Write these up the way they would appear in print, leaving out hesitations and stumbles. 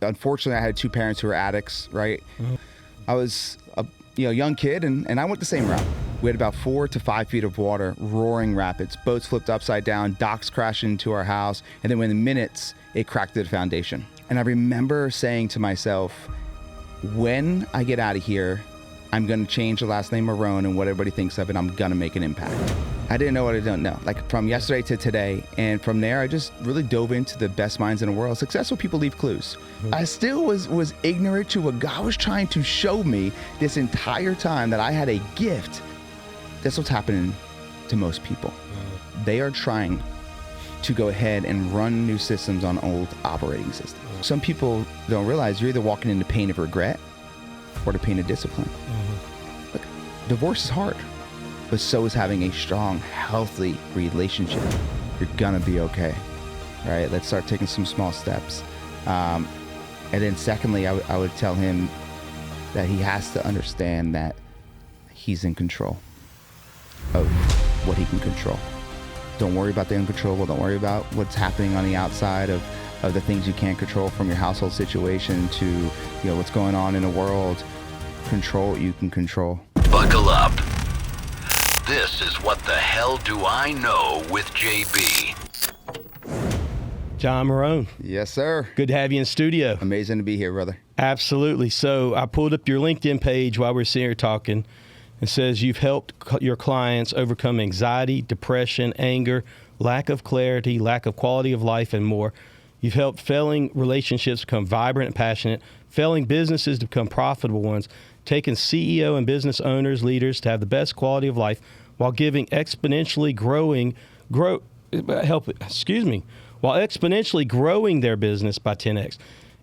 Unfortunately, I had two parents who were addicts, right? I was a young kid, and I went the same route. We had about 4 to 5 feet of water, roaring rapids, boats flipped upside down, docks crashed into our house, and then within minutes, it cracked through the foundation. And I remember saying to myself, when I get out of here, I'm going to change the last name Marrone and what everybody thinks of it. I'm going to make an impact. I didn't know what I didn't know. Like from yesterday to today. And from there, I just really dove into the best minds in the world. Successful people leave clues. I still was ignorant to what God was trying to show me this entire time, that I had a gift. That's what's happening to most people. They are trying to go ahead and run new systems on old operating systems. Some people don't realize you're either walking in the pain of regret or the pain of discipline. Look, divorce is hard, but so is having a strong, healthy relationship. You're gonna be okay, right? Let's start taking some small steps. And then secondly, I would tell him that he has to understand that he's in control of what he can control. Don't worry about the uncontrollable. Don't worry about what's happening on the outside of the things you can't control, from your household situation to what's going on in the world. Control what you can control. Buckle up. This is What the Hell Do I Know with JB. John Marrone. Yes, sir. Good to have you in studio. Amazing to be here, brother. Absolutely. So I pulled up your LinkedIn page while we were sitting here talking. It says you've helped your clients overcome anxiety, depression, anger, lack of clarity, lack of quality of life, and more. You've helped failing relationships become vibrant and passionate, failing businesses to become profitable ones, taken CEO and business owners, leaders to have the best quality of life while exponentially growing their business by 10x,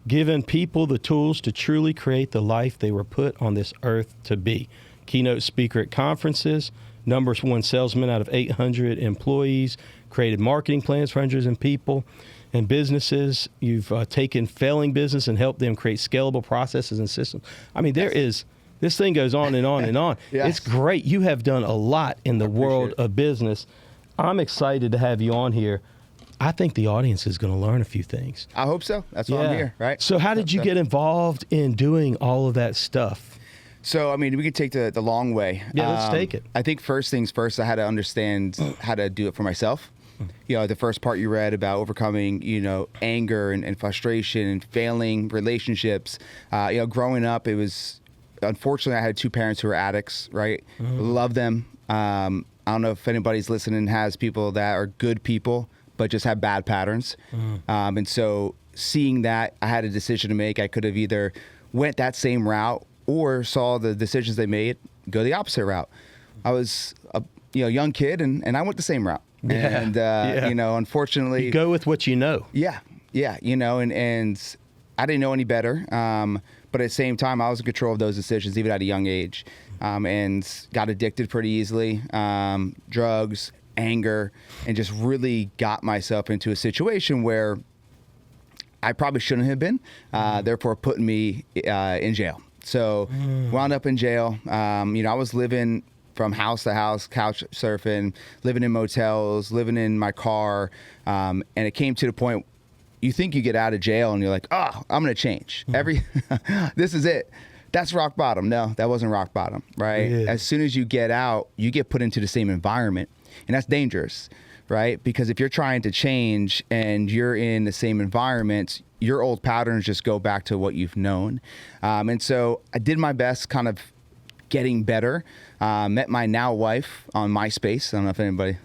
giving people the tools to truly create the life they were put on this earth to be. Keynote speaker at conferences, #1 salesman out of 800 employees, created marketing plans for hundreds of people and businesses. You've taken failing business and helped them create scalable processes and systems. I mean, this thing goes on and on and on. Yes. It's great. You have done a lot in the world of business. I'm excited to have you on here. I think the audience is going to learn a few things. I hope so. That's why I'm here, right? So how did you get involved in doing all of that stuff? So, I mean, we could take the long way. Yeah, let's take it. I think first things first, I had to understand how to do it for myself. The first part you read about overcoming, anger and frustration and failing relationships. Growing up, it was, unfortunately, I had two parents who were addicts, right? Love them. I don't know if anybody's listening has people that are good people, but just have bad patterns. And so seeing that, I had a decision to make. I could have either went that same route or saw the decisions they made go the opposite route. I was a young kid, and I went the same route. And, unfortunately... You go with what you know. Yeah, and I didn't know any better. But at the same time, I was in control of those decisions, even at a young age, and got addicted pretty easily. Drugs, anger, and just really got myself into a situation where I probably shouldn't have been, therefore putting me in jail. So wound up in jail. I was living from house to house, couch surfing, living in motels, living in my car. And it came to the point, you think you get out of jail and you're like, oh, I'm going to change. This is it. That's rock bottom. No, that wasn't rock bottom, right? Yeah. As soon as you get out, you get put into the same environment. And that's dangerous, right? Because if you're trying to change and you're in the same environment, your old patterns just go back to what you've known. And so I did my best kind of getting better. Met my now wife on MySpace. I don't know if anybody,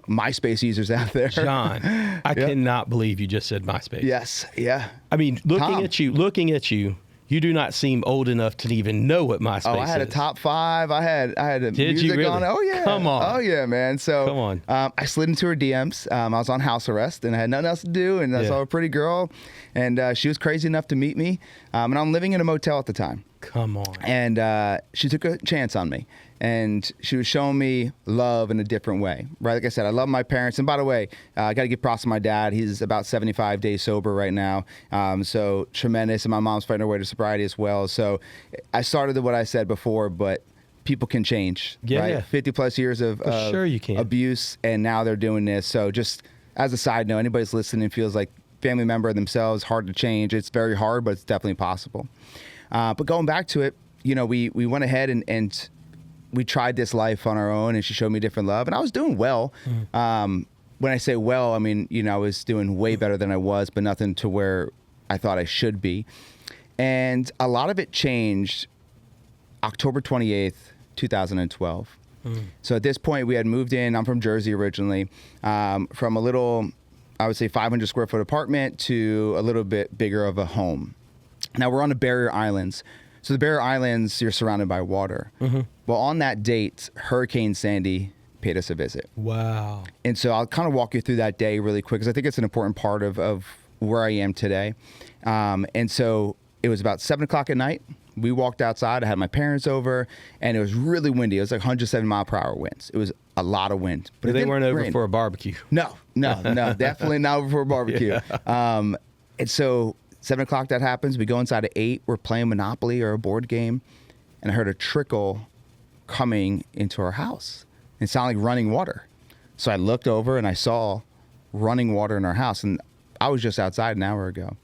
MySpace users out there. John, I cannot believe you just said MySpace. Yes. Yeah. I mean, looking at you, you do not seem old enough to even know what MySpace is. Oh, I had a top 5. I had a music you really? on. Oh yeah. Come on. Oh yeah, man. So come on. I slid into her DMs. I was on house arrest and I had nothing else to do, and I saw a pretty girl, and she was crazy enough to meet me. And I'm living in a motel at the time. Come on. And she took a chance on me. And she was showing me love in a different way, right? Like I said, I love my parents. And by the way, I got to give props to my dad. He's about 75 days sober right now. So tremendous. And my mom's fighting her way to sobriety as well. So I started with what I said before, but people can change, right? 50 plus years of sure you can. Abuse, and now they're doing this. So just as a side note, anybody's listening feels like family member themselves, hard to change. It's very hard, but it's definitely possible. But going back to it, we went ahead and we tried this life on our own, and she showed me different love, and I was doing well. When I say well, I mean, I was doing way better than I was, but nothing to where I thought I should be. And a lot of it changed October 28th, 2012. So at this point, we had moved in. I'm from Jersey originally, from a little, I would say 500 square foot apartment to a little bit bigger of a home. Now we're on the barrier islands. So the barrier islands, you're surrounded by water. Well, on that date, Hurricane Sandy paid us a visit. Wow. And so I'll kind of walk you through that day really quick, because I think it's an important part of where I am today. And so it was about 7 o'clock at night. We walked outside. I had my parents over, and it was really windy. It was like 107 mile per hour winds. It was a lot of wind. But they weren't over for a barbecue. No, definitely not over for a barbecue. And so 7 o'clock, that happens. We go inside at 8. We're playing Monopoly or a board game, and I heard a trickle coming into our house. It sounded like running water. So I looked over and I saw running water in our house, and I was just outside an hour ago.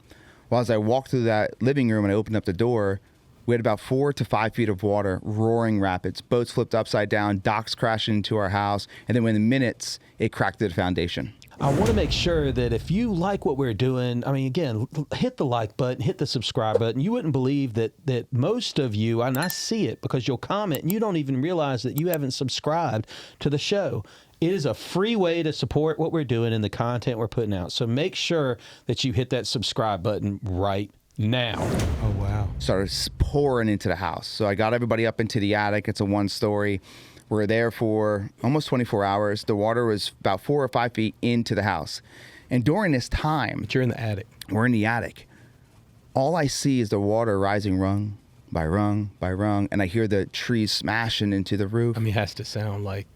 Well, as I walked through that living room and I opened up the door, we had about 4 to 5 feet of water, roaring rapids, boats flipped upside down, docks crashed into our house, and then within minutes, it cracked through the foundation. I want to make sure that if you like what we're doing, I mean, again, hit the like button, hit the subscribe button. You wouldn't believe that most of you, and I see it because you'll comment and you don't even realize that you haven't subscribed to the show. It is a free way to support what we're doing and the content we're putting out. So make sure that you hit that subscribe button right now. Oh, wow. Started pouring into the house. So I got everybody up into the attic. It's a 1-story. We're there for almost 24 hours. The water was about 4 or 5 feet into the house. And during this time, But you're in the attic. we're in the attic. All I see is the water rising rung by rung by rung, and I hear the trees smashing into the roof. I mean, it has to sound like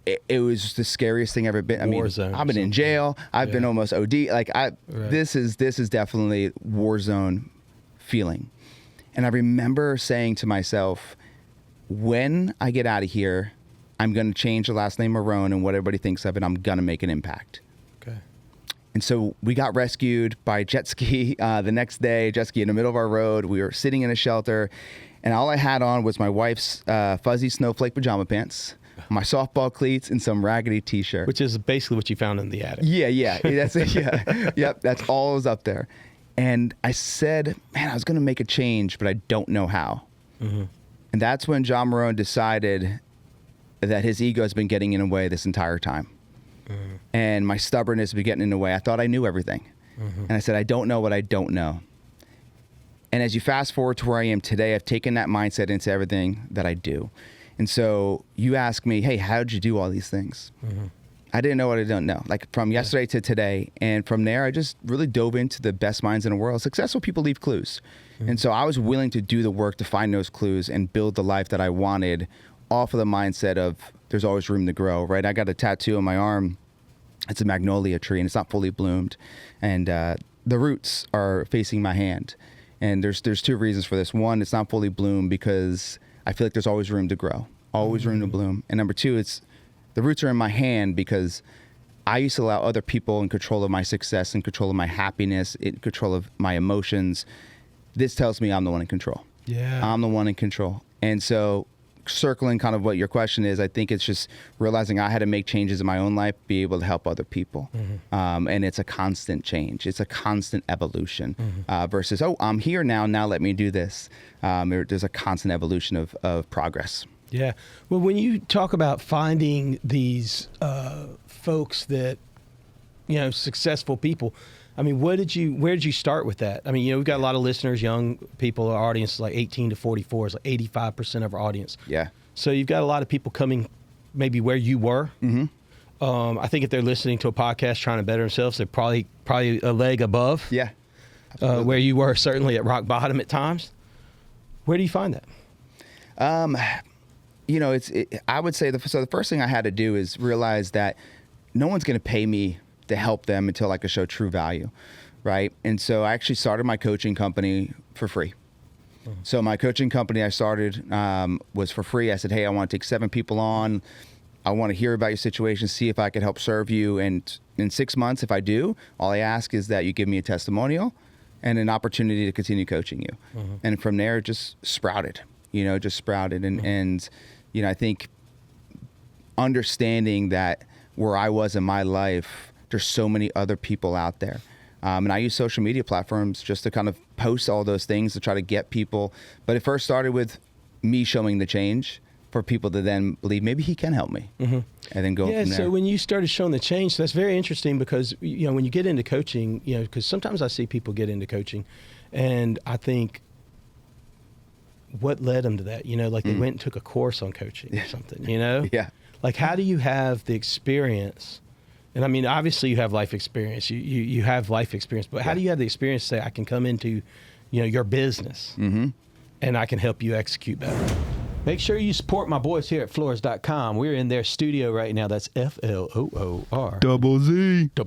It was the scariest thing ever been. I War mean, zone or I've been in something. jail. I've been almost OD. Like this is definitely war zone feeling. And I remember saying to myself, when I get out of here, I'm going to change the last name Marrone and what everybody thinks of it. I'm going to make an impact. okay. And so we got rescued by jet ski the next day, jet ski in the middle of our road. We were sitting in a shelter, and all I had on was my wife's fuzzy snowflake pajama pants, my softball cleats, and some raggedy T-shirt. Which is basically what you found in the attic. Yeah, that's it. Yeah, yep, that's all was up there. And I said, man, I was going to make a change, but I don't know how. And that's when John Marrone decided that his ego has been getting in the way this entire time. And my stubbornness has been getting in the way. I thought I knew everything. And I said, I don't know what I don't know. And as you fast forward to where I am today, I've taken that mindset into everything that I do. And so you ask me, hey, how did you do all these things? I didn't know what I don't know. Like from yesterday to today. And from there, I just really dove into the best minds in the world. Successful people leave clues. And so I was willing to do the work to find those clues and build the life that I wanted off of the mindset of there's always room to grow, right? I got a tattoo on my arm. It's a magnolia tree, and it's not fully bloomed. And the roots are facing my hand. And there's 2 reasons for this. One, it's not fully bloomed because I feel like there's always room to grow, always room to bloom. And number 2, it's the roots are in my hand because I used to allow other people in control of my success, in control of my happiness, in control of my emotions. This tells me I'm the one in control. Yeah. I'm the one in control. And so circling kind of what your question is, I think it's just realizing I had to make changes in my own life, be able to help other people. And it's a constant change. It's a constant evolution versus, oh, I'm here now let me do this. There's a constant evolution of progress. Yeah. Well, when you talk about finding these folks that, successful people, I mean, where did you start with that? I mean, we've got a lot of listeners, young people. Our audience is like 18 to 44 is like 85% of our audience. Yeah. So you've got a lot of people coming maybe where you were. I think if they're listening to a podcast trying to better themselves, they're probably a leg above. Yeah. Where you were certainly at rock bottom at times. Where do you find that? I would say the first thing I had to do is realize that no one's going to pay me to help them until I could show true value, right? And so I actually started my coaching company for free. So my coaching company I started was for free. I said, hey, I want to take 7 people on. I want to hear about your situation, see if I could help serve you. And in 6 months, if I do, all I ask is that you give me a testimonial and an opportunity to continue coaching you. And from there, it just sprouted, And, I think understanding that where I was in my life, there's so many other people out there. And I use social media platforms just to kind of post all those things to try to get people. But it first started with me showing the change for people to then believe maybe he can help me, and then go from there. So when you started showing the change, that's very interesting because, when you get into coaching, because sometimes I see people get into coaching and I think, what led them to that? Like they went and took a course on coaching or something, Yeah. Like, how do you have the experience? And I mean, obviously you have life experience, you have life experience, but how do you have the experience to say, I can come into, your business and I can help you execute better? Make sure you support my boys here at Floors.com. We're in their studio right now. That's FLOOR.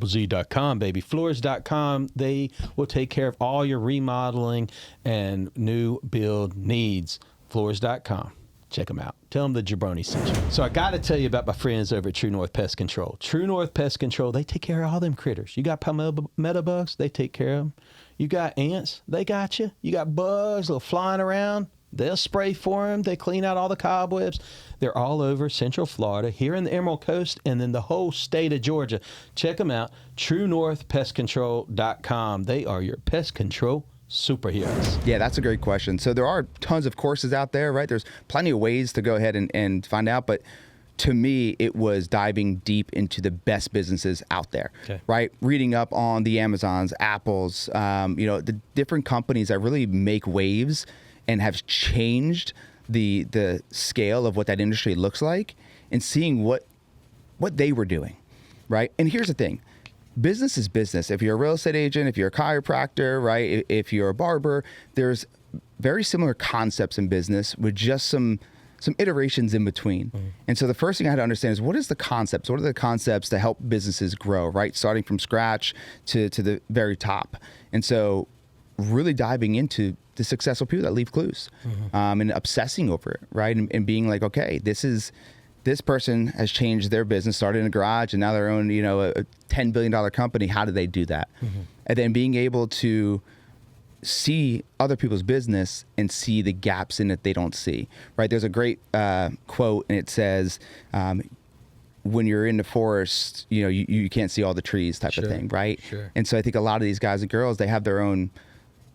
Z.com, baby. Floors.com. They will take care of all your remodeling and new build needs. Floors.com. Check them out. Tell them the Jabroni sent you. So I got to tell you about my friends over at TruNorth Pest Control. TruNorth Pest Control, they take care of all them critters. You got palmetto bugs, they take care of them. You got ants, they got you. You got bugs little flying around, they'll spray for them. They clean out all the cobwebs. They're all over Central Florida, here in the Emerald Coast, and then the whole state of Georgia. Check them out, TruNorthPestControl.com. They are your pest control superheroes. Yeah, that's a great question. So there are tons of courses out there, right? There's plenty of ways to go ahead and find out, but to me, it was diving deep into the best businesses out there, right? Reading up on the Amazons, Apples, the different companies that really make waves and have changed the scale of what that industry looks like, and seeing what they were doing, right? And here's the thing. Business is business. If you're a real estate agent, if you're a chiropractor, right? If you're a barber, there's very similar concepts in business with just some iterations in between. And so the first thing I had to understand is, what is the concepts? What are the concepts to help businesses grow, right? Starting from scratch to the very top. And so really diving into the successful people that leave clues, and obsessing over it, right? And being like, okay, this person has changed their business, started in a garage, and now they're own, a $10 billion company. How do they do that? And then being able to see other people's business and see the gaps in it they don't see, right? There's a great quote, and it says, when you're in the forest, you can't see all the trees type of thing, right? And so I think a lot of these guys and girls, they have their own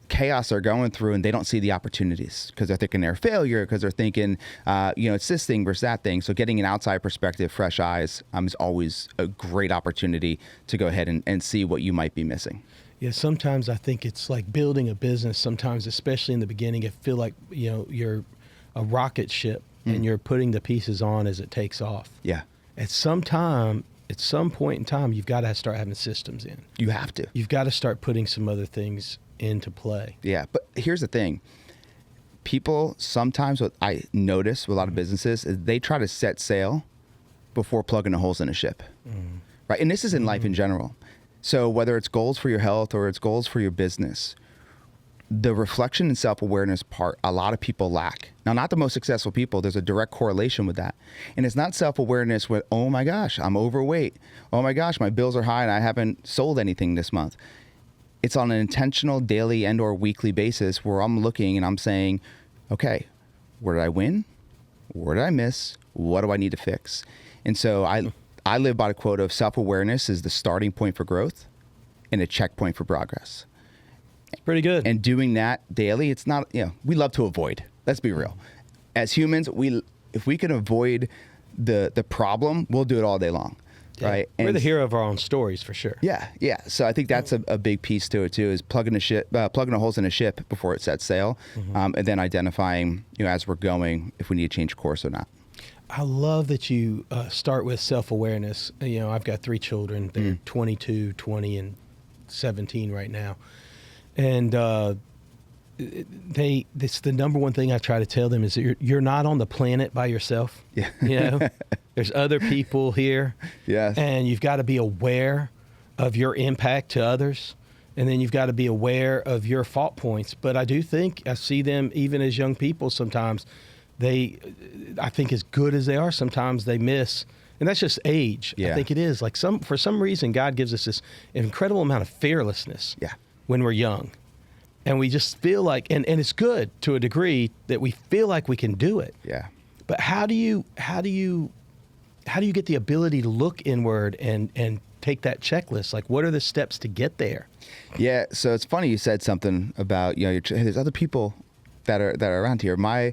chaos they're going through, and they don't see the opportunities because they're thinking they're a failure, because they're thinking, it's this thing versus that thing. So getting an outside perspective, fresh eyes, is always a great opportunity to go ahead and see what you might be missing. Yeah, sometimes I think it's like building a business. Sometimes, especially in the beginning, I feel like, you're a rocket ship and you're putting the pieces on as it takes off. Yeah. At some point in time, you've got to start having systems in. You have to. You've got to start putting some other things into play. Yeah, but here's the thing. People sometimes, what I notice with a lot of businesses, is they try to set sail before plugging the holes in a ship, right? And this is in life in general. So whether it's goals for your health or it's goals for your business, the reflection and self-awareness part, a lot of people lack. Now, not the most successful people, there's a direct correlation with that. And it's not self-awareness with, oh my gosh, I'm overweight. Oh my gosh, my bills are high and I haven't sold anything this month. It's on an intentional daily and or weekly basis where I'm looking and I'm saying, okay, where did I win? Where did I miss? What do I need to fix? And so I live by the quote of, self-awareness is the starting point for growth and a checkpoint for progress. It's pretty good. And doing that daily, it's not, we love to avoid. Let's be real. As humans, if we can avoid the problem, we'll do it all day long. Yeah. Right? We're the hero of our own stories, for sure. Yeah. So I think that's a big piece to it too, is plugging the holes in a ship before it sets sail, and then identifying, as we're going, if we need to change course or not. I love that you start with self-awareness. I've got 3 children. They're 22, 20, and 17 right now. And it's the number one thing I try to tell them is that you're not on the planet by yourself. Yeah. There's other people here. Yes. And you've got to be aware of your impact to others. And then you've got to be aware of your fault points. But I do think I see them even as young people sometimes. I think as good as they are, sometimes they miss And that's just age. I Yeah. think it is. Like for some reason, God gives us this incredible amount of fearlessness Yeah. when we're young. And we just feel like, and it's good to a degree that we feel like we can do it. Yeah. But how do you get the ability to look inward and take that checklist? Like, what are the steps to get there? Yeah. So it's funny you said something about, there's other people that are around here. I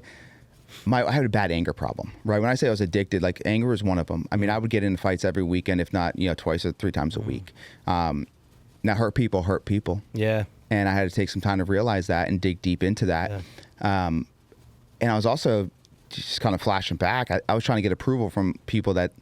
had a bad anger problem, right? When I say I was addicted, like anger was one of them. I mean, I would get in fights every weekend, if not, twice or 3 times a week. Now hurt people. Yeah. And I had to take some time to realize that and dig deep into that. Yeah. And I was also just kind of flashing back. I was trying to get approval from people that,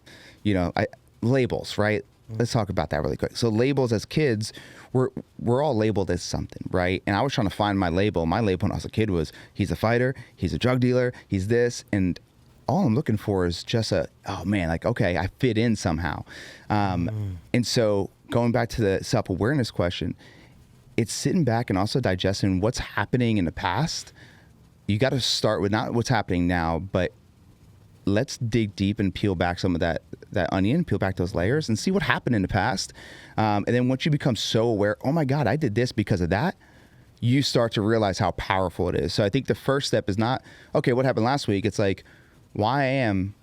labels, right? Let's talk about that really quick. So labels as kids, we're all labeled as something, right? And I was trying to find my label. My label when I was a kid was, he's a fighter, he's a drug dealer, he's this. And all I'm looking for is just okay, I fit in somehow. And so going back to the self-awareness question, it's sitting back and also digesting what's happening in the past. You got to start with not what's happening now, but let's dig deep and peel back some of that onion, peel back those layers and see what happened in the past. And then once you become so aware, oh my God, I did this because of that, you start to realize how powerful it is. So I think the first step is not, okay, what happened last week? It's like, why I am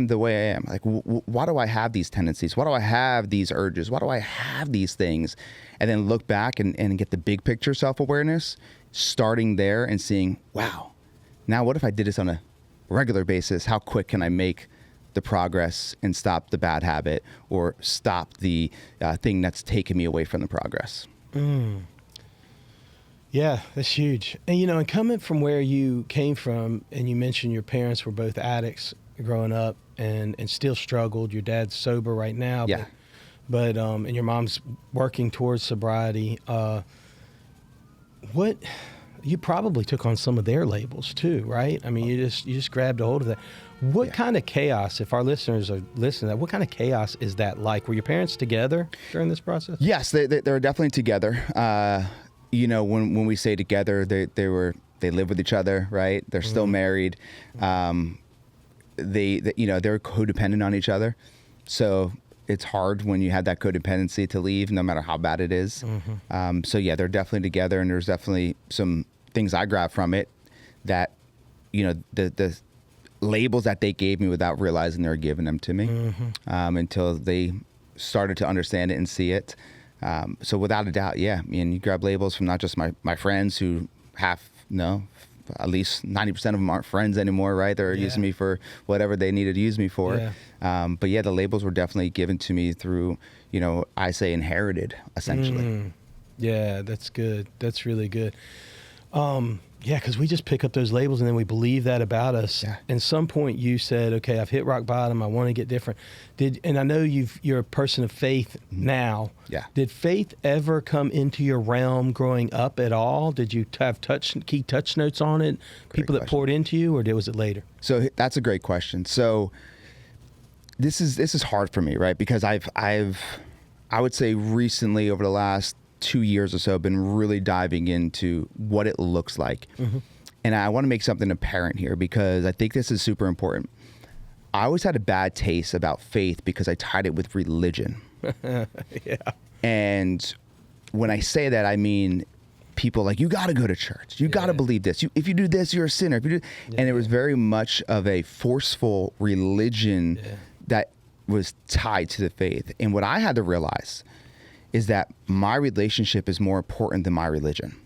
the way I am. Like, why do I have these tendencies? Why do I have these urges? Why do I have these things? And then look back and get the big picture self-awareness, starting there and seeing, wow, now what if I did this on a regular basis? How quick can I make the progress and stop the bad habit or stop the thing that's taking me away from the progress? Yeah, that's huge. And, and coming from where you came from, and you mentioned your parents were both addicts growing up and still struggled. Your dad's sober right now. Yeah. But and your mom's working towards sobriety. You probably took on some of their labels too, right? I mean, you just grabbed a hold of that. What kind of chaos, if our listeners are listening to that, what kind of chaos is that like? Were your parents together during this process? Yes, they were definitely together. When we say together, they live with each other, right? They're still married. They're codependent on each other. So it's hard when you have that codependency to leave, no matter how bad it is. They're definitely together, and there's definitely some things I grabbed from it that, the labels that they gave me without realizing they were giving them to me, until they started to understand it and see it. So without a doubt, yeah, you grab labels from not just my friends who at least 90% of them aren't friends anymore, right? They're using me for whatever they needed to use me for. Yeah. But the labels were definitely given to me through, I say inherited, essentially. Yeah, that's good. That's really good. Because we just pick up those labels and then we believe that about us. Yeah. And some point you said, okay, I've hit rock bottom. I want to get different. And I know you're a person of faith now. Yeah. Did faith ever come into your realm growing up at all? Did you have key touch notes on it? People that poured into you, or was it later? So that's a great question. So this is hard for me, right? Because I would say recently over the last 2 years or so, been really diving into what it looks like. And I want to make something apparent here because I think this is super important. I always had a bad taste about faith because I tied it with religion. Yeah. And when I say that, I mean people like, you got to go to church. You got to believe this. If you do this, you're a sinner. And it was very much of a forceful religion that was tied to the faith. And what I had to realize is that my relationship is more important than my religion.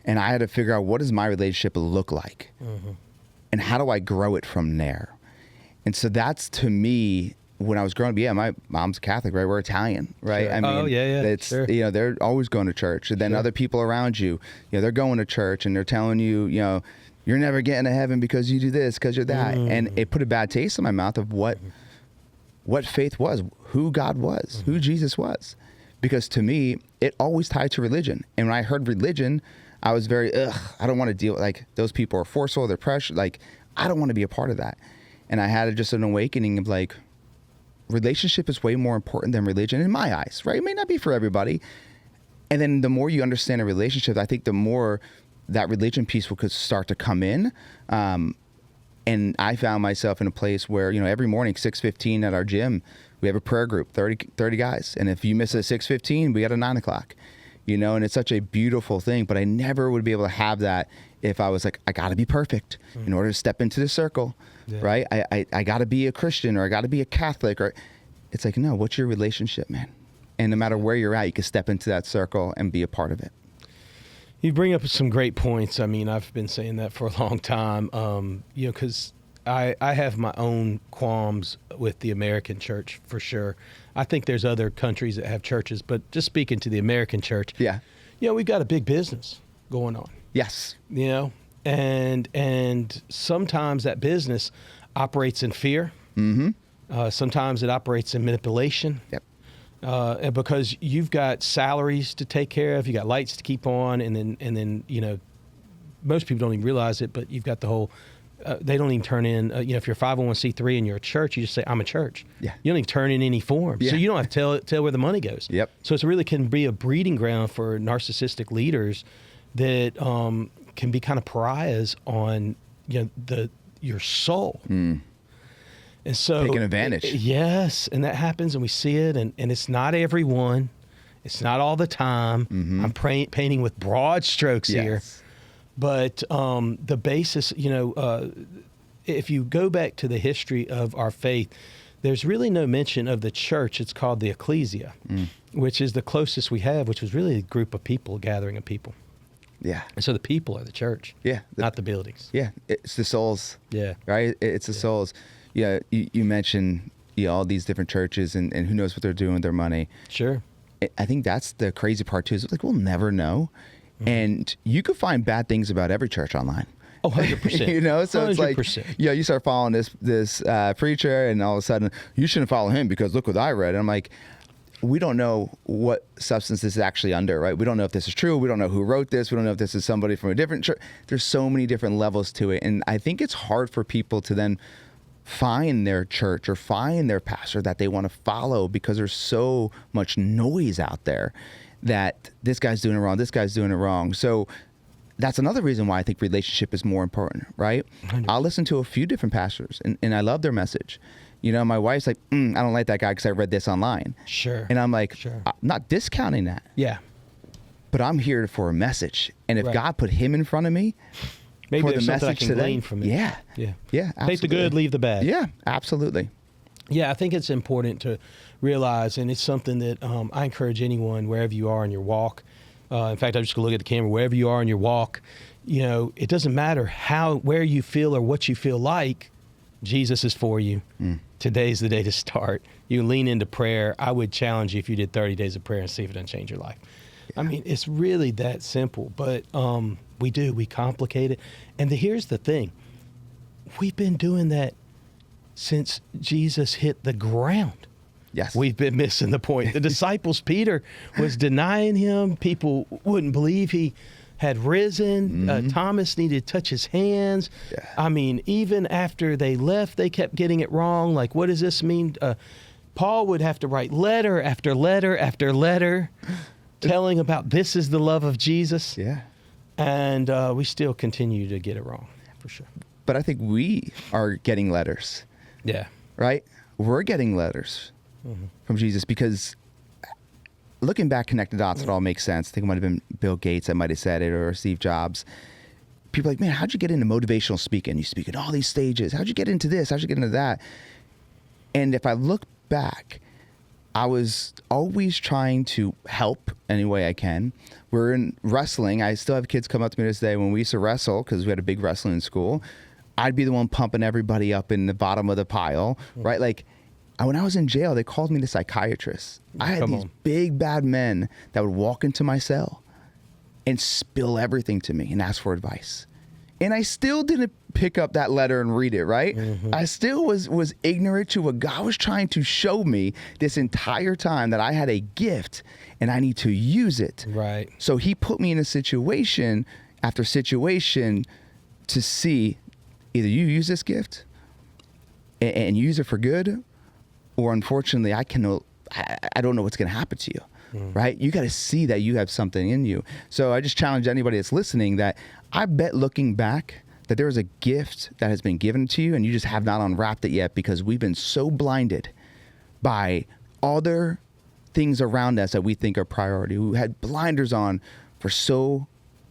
And I had to figure out, what does my relationship look like? And how do I grow it from there? And so that's, to me, when I was growing up, my mom's Catholic, right? We're Italian, right? Sure. I mean, it's, they're always going to church. And then other people around you, they're going to church and they're telling you, you're never getting to heaven because you do this, because you're that. And it put a bad taste in my mouth of what faith was, who God was, who Jesus was. Because to me, it always tied to religion. And when I heard religion, I was very, I don't want to deal with, like, those people are forceful, they're pressure. Like, I don't want to be a part of that. And I had just an awakening of like, relationship is way more important than religion in my eyes, right? It may not be for everybody. And then the more you understand a relationship, I think the more that religion piece could start to come in. And I found myself in a place where, every morning, 6:15 at our gym, we have a prayer group, 30 guys. And if you miss a 6:15, we got a 9 o'clock, and it's such a beautiful thing. But I never would be able to have that if I was like, I got to be perfect in order to step into the circle, right? I got to be a Christian, or I got to be a Catholic, or it's like, no, what's your relationship, man? And no matter where you're at, you can step into that circle and be a part of it. You bring up some great points. I mean, I've been saying that for a long time, because I have my own qualms with the American church, for sure. I think there's other countries that have churches, but just speaking to the American church, we've got a big business going on. Yes. And sometimes that business operates in fear. Mm-hmm. Sometimes it operates in manipulation. Yep. Because you've got salaries to take care of, you got lights to keep on, and then most people don't even realize it, but you've got the whole. They don't even turn in. If you're 501c3 and you're a church, you just say I'm a church. Yeah. You don't even turn in any form, so you don't have to tell where the money goes. Yep. So it really can be a breeding ground for narcissistic leaders that can be kind of pariahs on your soul. And so taking advantage. Yes, and that happens, and we see it, and it's not everyone. It's not all the time. Mm-hmm. I'm painting with broad strokes here. But the basis, if you go back to the history of our faith, there's really no mention of the church. It's called the ecclesia, which is the closest we have, which was really a group of people, a gathering of people. Yeah. And so the people are the church. Yeah. Not the buildings. Yeah. It's the souls. Yeah. Right? It's the souls. Yeah. You mentioned all these different churches and who knows what they're doing with their money. Sure. I think that's the crazy part too. Is like, we'll never know. Mm-hmm. And you could find bad things about every church online. Oh, 100%. So 100%. It's like, you start following this preacher, and all of a sudden you shouldn't follow him because look what I read. And I'm like, we don't know what substance this is actually under, right? We don't know if this is true. We don't know who wrote this. We don't know if this is somebody from a different church. There's so many different levels to it. And I think it's hard for people to then find their church or find their pastor that they want to follow because there's so much noise out there that this guy's doing it wrong, this guy's doing it wrong. So that's another reason why I think relationship is more important, right? 100%. I'll listen to a few different pastors, and I love their message. My wife's like, I don't like that guy because I read this online. Sure. And I'm like, I'm not discounting that. Yeah. But I'm here for a message. And if God put him in front of me, maybe for there's the something message I can today, glean from it. Yeah. Absolutely. Take the good, leave the bad. Yeah, absolutely. Yeah, I think it's important to realize, and it's something that I encourage anyone, wherever you are in your walk. In fact, I'm just going to look at the camera. Wherever you are in your walk, it doesn't matter where you feel or what you feel like. Jesus is for you. Today's the day to start. You lean into prayer. I would challenge you if you did 30 days of prayer and see if it doesn't change your life. Yeah. I mean, it's really that simple, but we complicate it. And here's the thing. We've been doing that since Jesus hit the ground. Yes. We've been missing the point. The disciples, Peter was denying him. People wouldn't believe he had risen. Mm-hmm. Thomas needed to touch his hands. Yeah. I mean, even after they left, they kept getting it wrong. Like, what does this mean? Paul would have to write letter after letter after letter telling about this is the love of Jesus. Yeah. And we still continue to get it wrong, for sure. But I think we are getting letters. Yeah. Right? We're getting letters from Jesus because looking back, connected dots, it all makes sense. I think it might have been Bill Gates that might have said it, or Steve Jobs. People are like, man, how'd you get into motivational speaking? You speak at all these stages. How'd you get into this? How'd you get into that? And if I look back, I was always trying to help any way I can. We're in wrestling. I still have kids come up to me this day when we used to wrestle because we had a big wrestling school. I'd be the one pumping everybody up in the bottom of the pile, right? Like, when I was in jail, they called me the psychiatrist. I had these big, bad men that would walk into my cell and spill everything to me and ask for advice. And I still didn't pick up that letter and read it, right? Mm-hmm. I still was ignorant to what God was trying to show me this entire time, that I had a gift and I need to use it. Right. So he put me in a situation after situation to see either you use this gift and use it for good, or unfortunately, I don't know what's going to happen to you, right? You got to see that you have something in you. So I just challenge anybody that's listening that I bet looking back that there is a gift that has been given to you and you just have not unwrapped it yet because we've been so blinded by other things around us that we think are priority. We had blinders on for so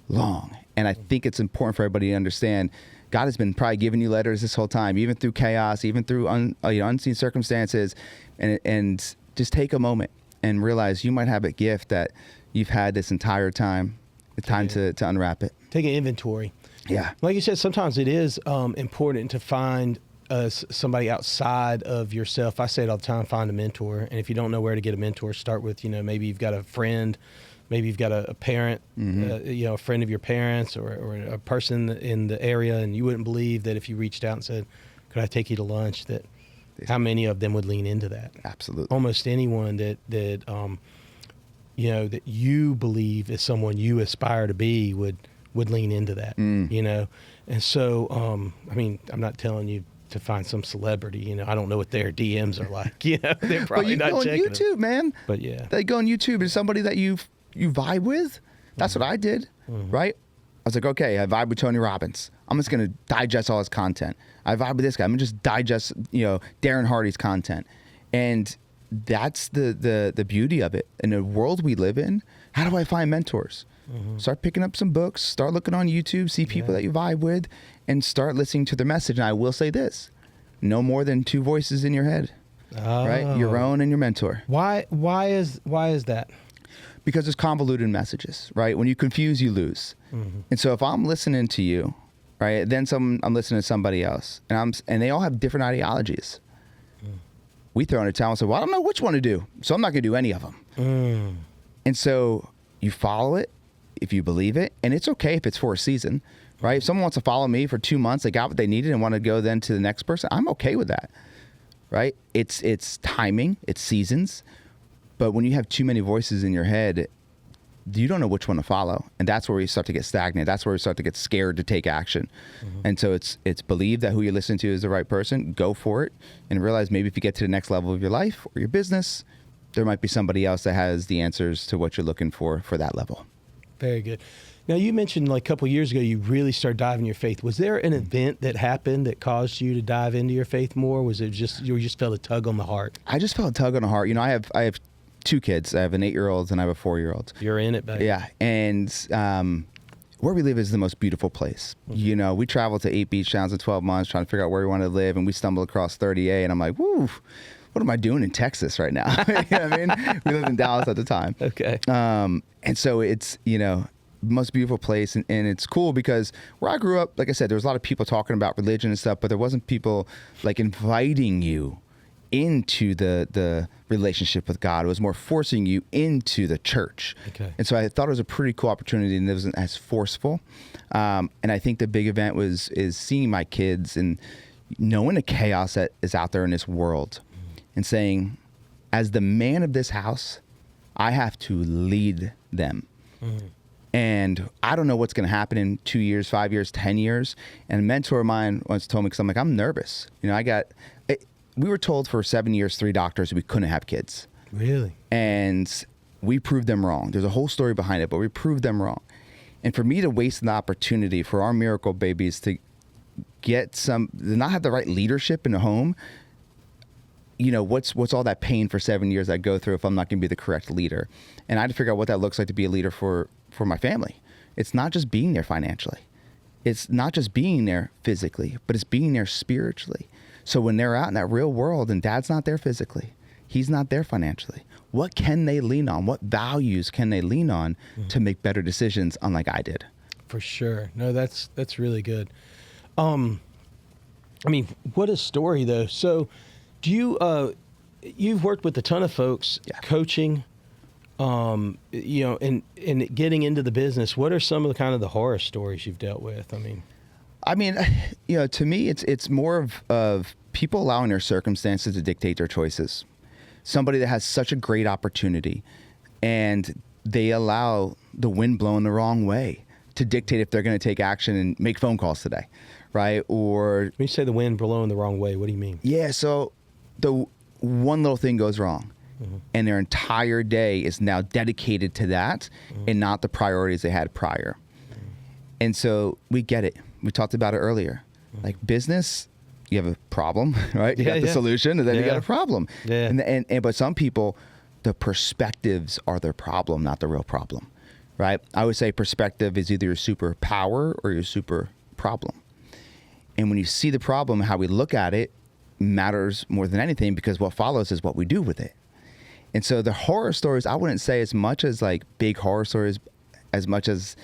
long. And I think it's important for everybody to understand God has been probably giving you letters this whole time, even through chaos, even through unseen circumstances. And just take a moment and realize you might have a gift that you've had this entire time. It's time to unwrap it. Take an inventory. Yeah. Like you said, sometimes it is important to find somebody outside of yourself. I say it all the time, find a mentor. And if you don't know where to get a mentor, start with, maybe you've got a friend, maybe you've got a parent, a friend of your parents or a person in the area. And you wouldn't believe that if you reached out and said, could I take you to lunch, that how many of them would lean into that? Absolutely. Almost anyone that you believe is someone you aspire to be would lean into that, And so, I'm not telling you to find some celebrity, I don't know what their DMs are like, they're probably not checking. But you go on YouTube, man. But yeah. They go on YouTube. Is somebody that you vibe with? That's what I did, right? I was like, okay, I vibe with Tony Robbins. I'm just going to digest all his content. I vibe with this guy. I'm going to just digest, Darren Hardy's content. And that's the beauty of it. In the world we live in, how do I find mentors? Start picking up some books, start looking on YouTube, see people that you vibe with, and start listening to their message. And I will say this, no more than 2 voices in your head, right? Your own and your mentor. Why is that? Because there's convoluted messages, right? When you confuse, you lose. And so if I'm listening to you, right, then I'm listening to somebody else, and they all have different ideologies. We throw in a towel and say, well, I don't know which one to do, so I'm not going to do any of them. And so you follow it if you believe it, and it's okay if it's for a season, right? If someone wants to follow me for 2 months, they got what they needed and want to go then to the next person, I'm okay with that, right? It's timing, it's seasons, but when you have too many voices in your head, you don't know which one to follow, and that's where you start to get stagnant. That's where you start to get scared to take action. And so it's believe that who you listen to is the right person, go for it, and realize maybe if you get to the next level of your life or your business, there might be somebody else that has the answers to what you're looking for that level. Very good. Now, you mentioned like a couple of years ago, you really started diving your faith. Was there an event that happened that caused you to dive into your faith more? Was it just, you just felt a tug on the heart? I just felt a tug on the heart. I have 2 kids. I have an 8-year-old and I have a 4-year-old. You're in it, baby. Yeah. And where we live is the most beautiful place. We traveled to 8 beach towns in 12 months trying to figure out where we wanted to live, and we stumbled across 30A, and I'm like, woo, what am I doing in Texas right now? You know what I mean? We lived in Dallas at the time. Okay. And so it's, most beautiful place. And it's cool because where I grew up, like I said, there was a lot of people talking about religion and stuff, but there wasn't people like inviting you into the relationship with God. It was more forcing you into the church. Okay. And so I thought it was a pretty cool opportunity, and it wasn't as forceful. And I think the big event is seeing my kids and knowing the chaos that is out there in this world, and saying, as the man of this house, I have to lead them. And I don't know what's going to happen in 2 years, 5 years, 10 years. And a mentor of mine once told me, because I'm like, I'm nervous. We were told for 7 years, 3 doctors, we couldn't have kids. Really? And we proved them wrong. There's a whole story behind it, but we proved them wrong. And for me to waste an opportunity for our miracle babies to not have the right leadership in the home, what's all that pain for 7 years I go through if I'm not going to be the correct leader? And I had to figure out what that looks like to be a leader for my family. It's not just being there financially. It's not just being there physically, but it's being there spiritually. So when they're out in that real world and dad's not there physically, he's not there financially, what can they lean on? What values can they lean on to make better decisions, unlike I did? For sure. No, that's really good. What a story though. So do you, you've worked with a ton of folks, coaching, and getting into the business. What are some of the kind of the horror stories you've dealt with? To me, it's more of people allowing their circumstances to dictate their choices. Somebody that has such a great opportunity, and they allow the wind blowing the wrong way to dictate if they're going to take action and make phone calls today, right? Or when you say the wind blowing the wrong way, what do you mean? Yeah, so the one little thing goes wrong, and their entire day is now dedicated to that and not the priorities they had prior. And so we get it. We talked about it earlier. Like business, you have a problem, right? You Yeah, got the yeah. solution, and then you Yeah. got a problem. Yeah. And but some people, the perspectives are their problem, not the real problem, right? I would say perspective is either your superpower or your super problem. And when you see the problem, how we look at it matters more than anything, because what follows is what we do with it. And so the horror stories, I wouldn't say as much as like big horror stories, as much as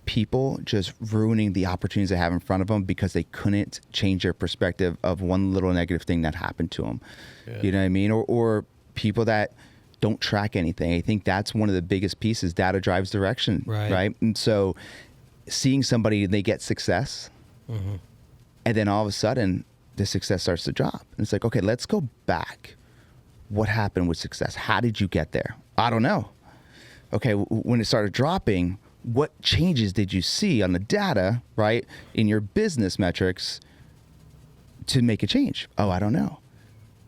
people just ruining the opportunities they have in front of them because they couldn't change their perspective of one little negative thing that happened to them. Yeah. You know what I mean? Or people that don't track anything. I think that's one of the biggest pieces. Data drives direction, right? And so seeing somebody, they get success, and then all of a sudden the success starts to drop. And it's like, okay, let's go back. What happened with success? How did you get there? I don't know. Okay, when it started dropping, what changes did you see on the data, right, in your business metrics to make a change? Oh, I don't know.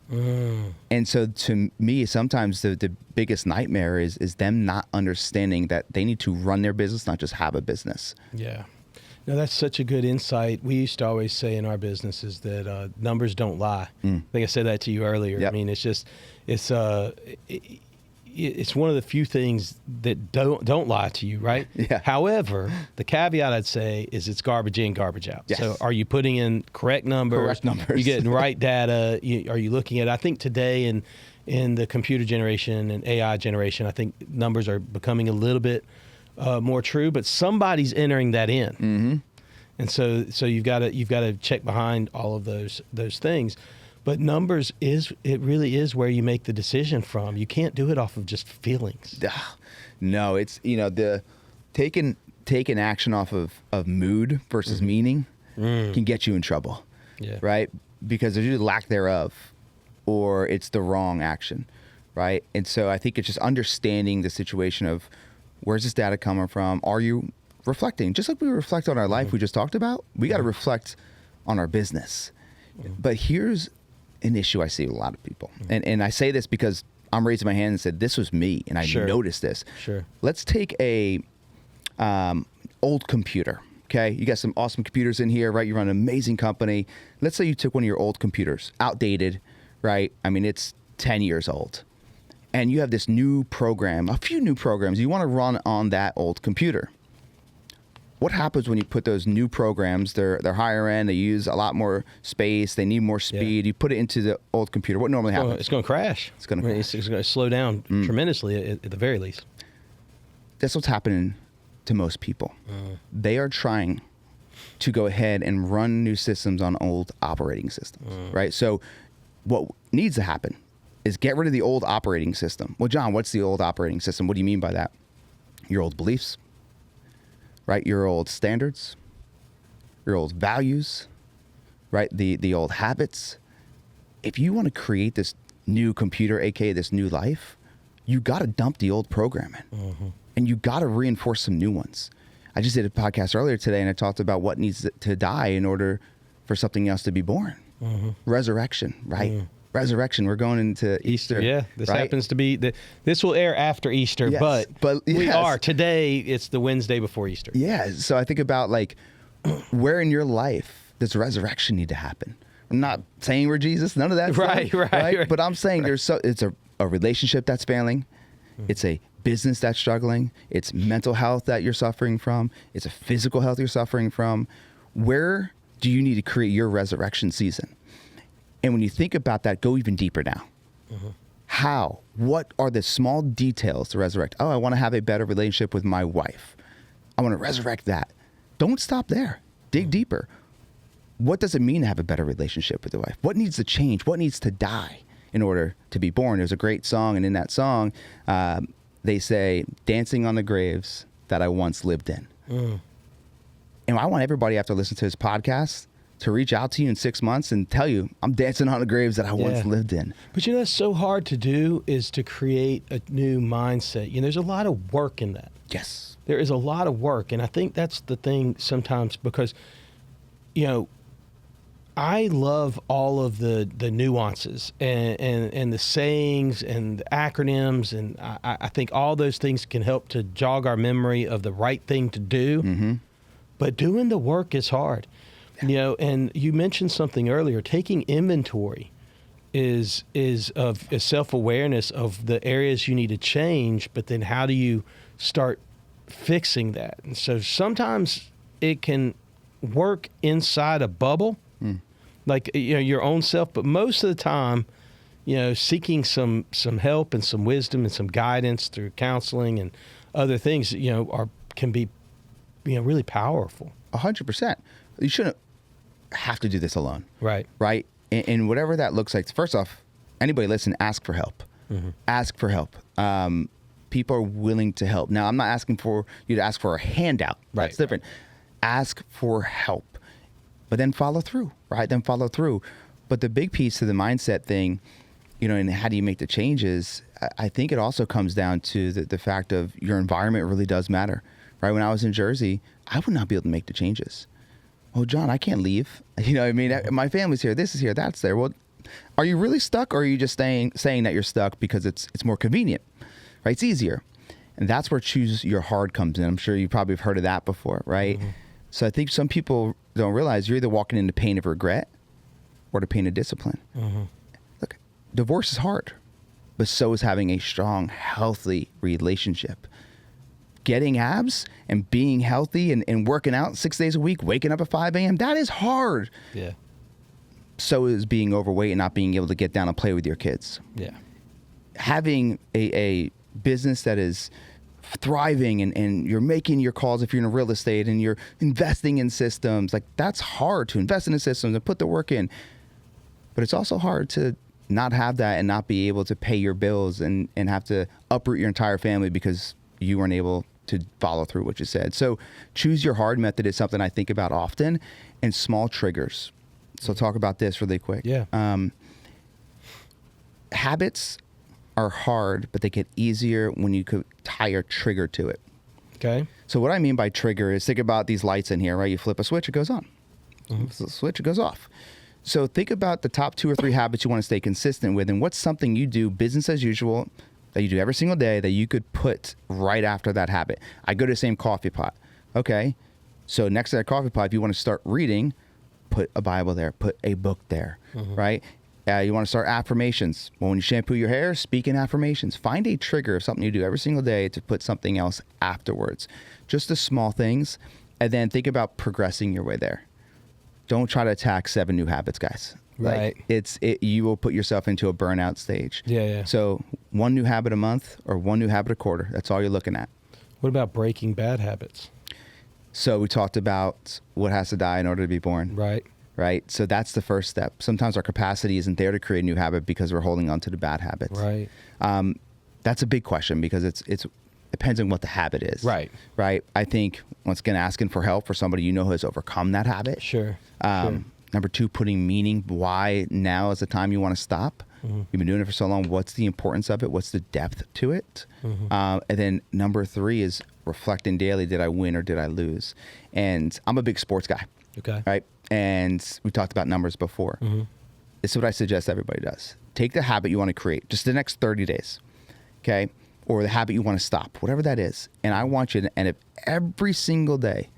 And so to me, sometimes the biggest nightmare is them not understanding that they need to run their business, not just have a business. Yeah. No, that's such a good insight. We used to always say in our businesses that numbers don't lie. I think I said that to you earlier. Yep. I mean, it's one of the few things that don't lie to you, right? Yeah. However, the caveat I'd say is it's garbage in, garbage out. Yes. So are you putting in correct numbers? Correct numbers. You getting right data? Are you looking at, I think today in the computer generation and AI generation, I think numbers are becoming a little bit more true, but somebody's entering that in. Mm-hmm. And so you've got to check behind all of those things. But numbers it really is where you make the decision from. You can't do it off of just feelings. No, it's, the taking action off of mood versus meaning can get you in trouble. Yeah. Right? Because there's usually lack thereof, or it's the wrong action, right? And so I think it's just understanding the situation of where's this data coming from? Are you reflecting? Just like we reflect on our life we just talked about, we got to reflect on our business. But here's an issue I see with a lot of people. And I say this because I'm raising my hand and said, this was me, and I noticed this. Sure. Let's take a old computer, okay? You got some awesome computers in here, right? You run an amazing company. Let's say you took one of your old computers, outdated, right? I mean, it's 10 years old. And you have this new program, a few new programs you want to run on that old computer. What happens when you put those new programs, they're higher end, they use a lot more space, they need more speed, you put it into the old computer, what normally happens? It's going to crash. It's going to crash. It's going to slow down tremendously at the very least. That's what's happening to most people. They are trying to go ahead and run new systems on old operating systems, right? So what needs to happen is get rid of the old operating system. Well, John, what's the old operating system? What do you mean by that? Your old beliefs, right? Your old standards, your old values, right? The old habits. If you want to create this new computer, aka this new life, you got to dump the old programming, and you got to reinforce some new ones. I just did a podcast earlier today, and I talked about what needs to die in order for something else to be born. Resurrection, right? Resurrection. We're going into Easter. Yeah, this right? happens to be this will air after Easter, Yes, but we yes. are today. It's the Wednesday before Easter. Yeah. So I think about like, where in your life does resurrection need to happen? I'm not saying we're Jesus, none of that. Right. But I'm saying it's a relationship that's failing. It's a business that's struggling. It's mental health that you're suffering from. It's a physical health you're suffering from. Where do you need to create your resurrection season? And when you think about that, go even deeper now. How? What are the small details to resurrect? Oh, I want to have a better relationship with my wife. I want to resurrect that. Don't stop there. Dig deeper. What does it mean to have a better relationship with the wife? What needs to change? What needs to die in order to be born? There's a great song, and in that song, they say, dancing on the graves that I once lived in. And I want everybody after listening to this podcast to reach out to you in 6 months and tell you, I'm dancing on the graves that I once lived in. But that's so hard to do, is to create a new mindset. There's a lot of work in that. Yes. There is a lot of work. And I think that's the thing sometimes, because, I love all of the nuances and the sayings and the acronyms. And I think all those things can help to jog our memory of the right thing to do. But doing the work is hard. And you mentioned something earlier. Taking inventory is of self-awareness of the areas you need to change, but then how do you start fixing that? And so sometimes it can work inside a bubble, like your own self, but most of the time, seeking some help and some wisdom and some guidance through counseling and other things, can be really powerful. 100%. You shouldn't have to do this alone. Right. Right. And whatever that looks like, first off, anybody listen, ask for help. Ask for help. People are willing to help. Now, I'm not asking for you to ask for a handout. Right. That's different. Ask for help, but then follow through, right? Then follow through. But the big piece to the mindset thing, and how do you make the changes? I think it also comes down to the fact of your environment really does matter, right? When I was in Jersey, I would not be able to make the changes. Oh, John, I can't leave. My family's here. This is here. That's there. Well, are you really stuck, or are you just saying that you're stuck because it's more convenient, right? It's easier. And that's where choose your hard comes in. I'm sure you probably have heard of that before, right? So I think some people don't realize you're either walking into pain of regret or the pain of discipline. Look, divorce is hard, but so is having a strong, healthy relationship. Getting abs and being healthy and working out 6 days a week, waking up at 5 a.m., that is hard. Yeah. So is being overweight and not being able to get down and play with your kids. Yeah. Having a business that is thriving and you're making your calls if you're in real estate and you're investing in systems, like that's hard to invest in the systems and put the work in. But it's also hard to not have that and not be able to pay your bills and have to uproot your entire family because you weren't able to follow through what you said. So choose your hard method is something I think about often, and small triggers. So talk about this really quick. Yeah. Habits are hard, but they get easier when you could tie a trigger to it. Okay. So what I mean by trigger is, think about these lights in here, right? You flip a switch, it goes on. Flip the switch, it goes off. So think about the top 2 or 3 habits you want to stay consistent with, and what's something you do business as usual that you do every single day that you could put right after that habit. I go to the same coffee pot. Okay. So next to that coffee pot, if you want to start reading, put a Bible there, put a book there, right? You want to start affirmations. Well, when you shampoo your hair, speak in affirmations. Find a trigger of something you do every single day to put something else afterwards. Just the small things. And then think about progressing your way there. Don't try to attack 7 new habits, guys. Right. Like you will put yourself into a burnout stage. Yeah. So 1 new habit a month or 1 new habit a quarter. That's all you're looking at. What about breaking bad habits? So we talked about what has to die in order to be born. Right. So that's the first step. Sometimes our capacity isn't there to create a new habit because we're holding on to the bad habits. Right. That's a big question because it depends on what the habit is. Right. I think, once again, asking for help for somebody who has overcome that habit. Sure. Number 2, putting meaning. Why now is the time you want to stop? You've been doing it for so long. What's the importance of it? What's the depth to it? And then number 3 is reflecting daily. Did I win or did I lose? And I'm a big sports guy. Okay. Right. And we talked about numbers before. This is what I suggest everybody does. Take the habit you want to create, just the next 30 days. Okay. Or the habit you want to stop, whatever that is. And I want you to, and if every single day,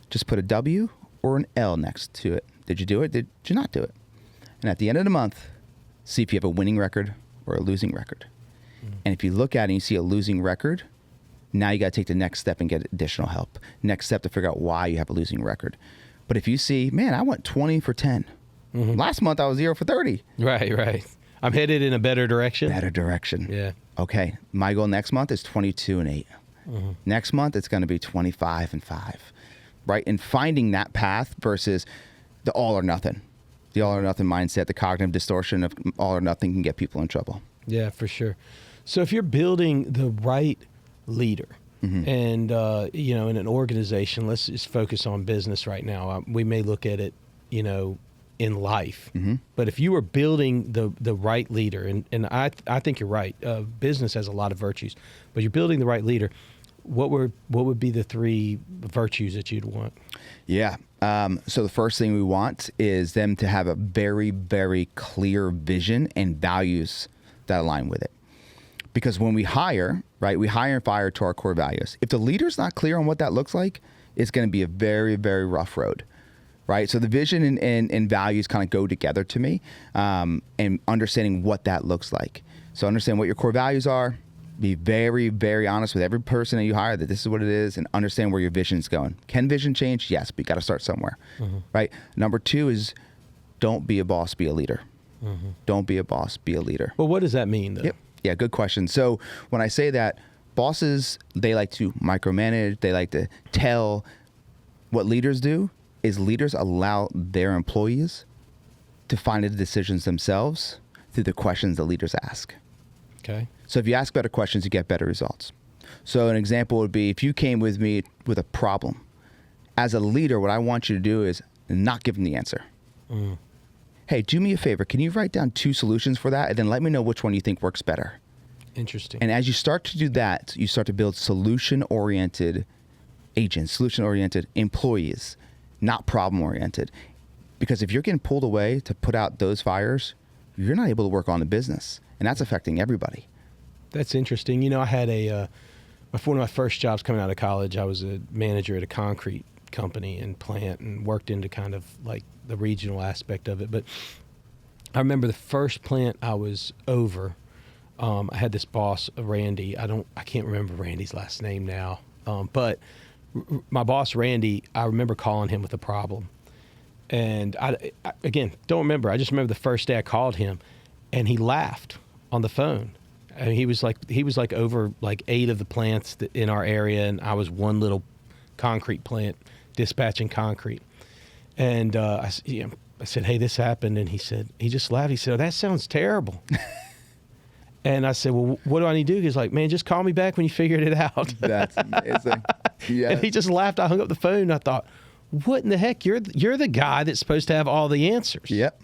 just put a W or an L next to it. Did you do it? Did you not do it? And at the end of the month, see if you have a winning record or a losing record. And if you look at it and you see a losing record, now you got to take the next step and get additional help. Next step to figure out why you have a losing record. But if you see, man, I went 20 for 10. Last month I was 0 for 30. Right. I'm headed in a better direction. Better direction. Yeah. Okay. My goal next month is 22 and 8. Next month it's going to be 25 and 5. Right. And finding that path versus the all or nothing. The all or nothing mindset, the cognitive distortion of all or nothing can get people in trouble. Yeah, for sure. So if you're building the right leader, and in an organization, let's just focus on business right now. We may look at it, in life, but if you were building the right leader, and I think you're right. Business has a lot of virtues, but you're building the right leader. What would be the 3 virtues that you'd want? Yeah. So the first thing we want is them to have a very, very clear vision and values that align with it. Because when we hire, right, we hire and fire to our core values. If the leader's not clear on what that looks like, it's going to be a very, very rough road. right? So the vision and values kind of go together to me, and understanding what that looks like. So understand what your core values are. Be very, very honest with every person that you hire that this is what it is, and understand where your vision's going. Can vision change? Yes, but you got to start somewhere, right? Number 2 is don't be a boss, be a leader. Don't be a boss, be a leader. Well, what does that mean, though? Yep. Yeah, good question. So when I say that, bosses, they like to micromanage, they like to tell. What leaders do is leaders allow their employees to find the decisions themselves through the questions the leaders ask. Okay. So if you ask better questions, you get better results. So an example would be if you came with me with a problem. As a leader, what I want you to do is not give them the answer. Hey, do me a favor. Can you write down 2 solutions for that? And then let me know which one you think works better. Interesting. And as you start to do that, you start to build solution-oriented agents, solution-oriented employees, not problem-oriented. Because if you're getting pulled away to put out those fires, you're not able to work on the business. And that's affecting everybody. That's interesting. You know, I had one of my first jobs coming out of college, I was a manager at a concrete company and plant and worked into kind of like the regional aspect of it. But I remember the first plant I was over, I had this boss, Randy. I can't remember Randy's last name now. But my boss, Randy, I remember calling him with a problem. And I again, don't remember. I just remember the first day I called him and he laughed on the phone. I mean, he was like over like 8 of the plants in our area, and I was one little concrete plant dispatching concrete. And I said, "Hey, this happened," and he just laughed. He said, "Oh, that sounds terrible." And I said, "Well, what do I need to do?" He's like, "Man, just call me back when you figured it out." That's amazing. Yeah. And he just laughed. I hung up the phone, and I thought, "What in the heck? You're the guy that's supposed to have all the answers." Yep.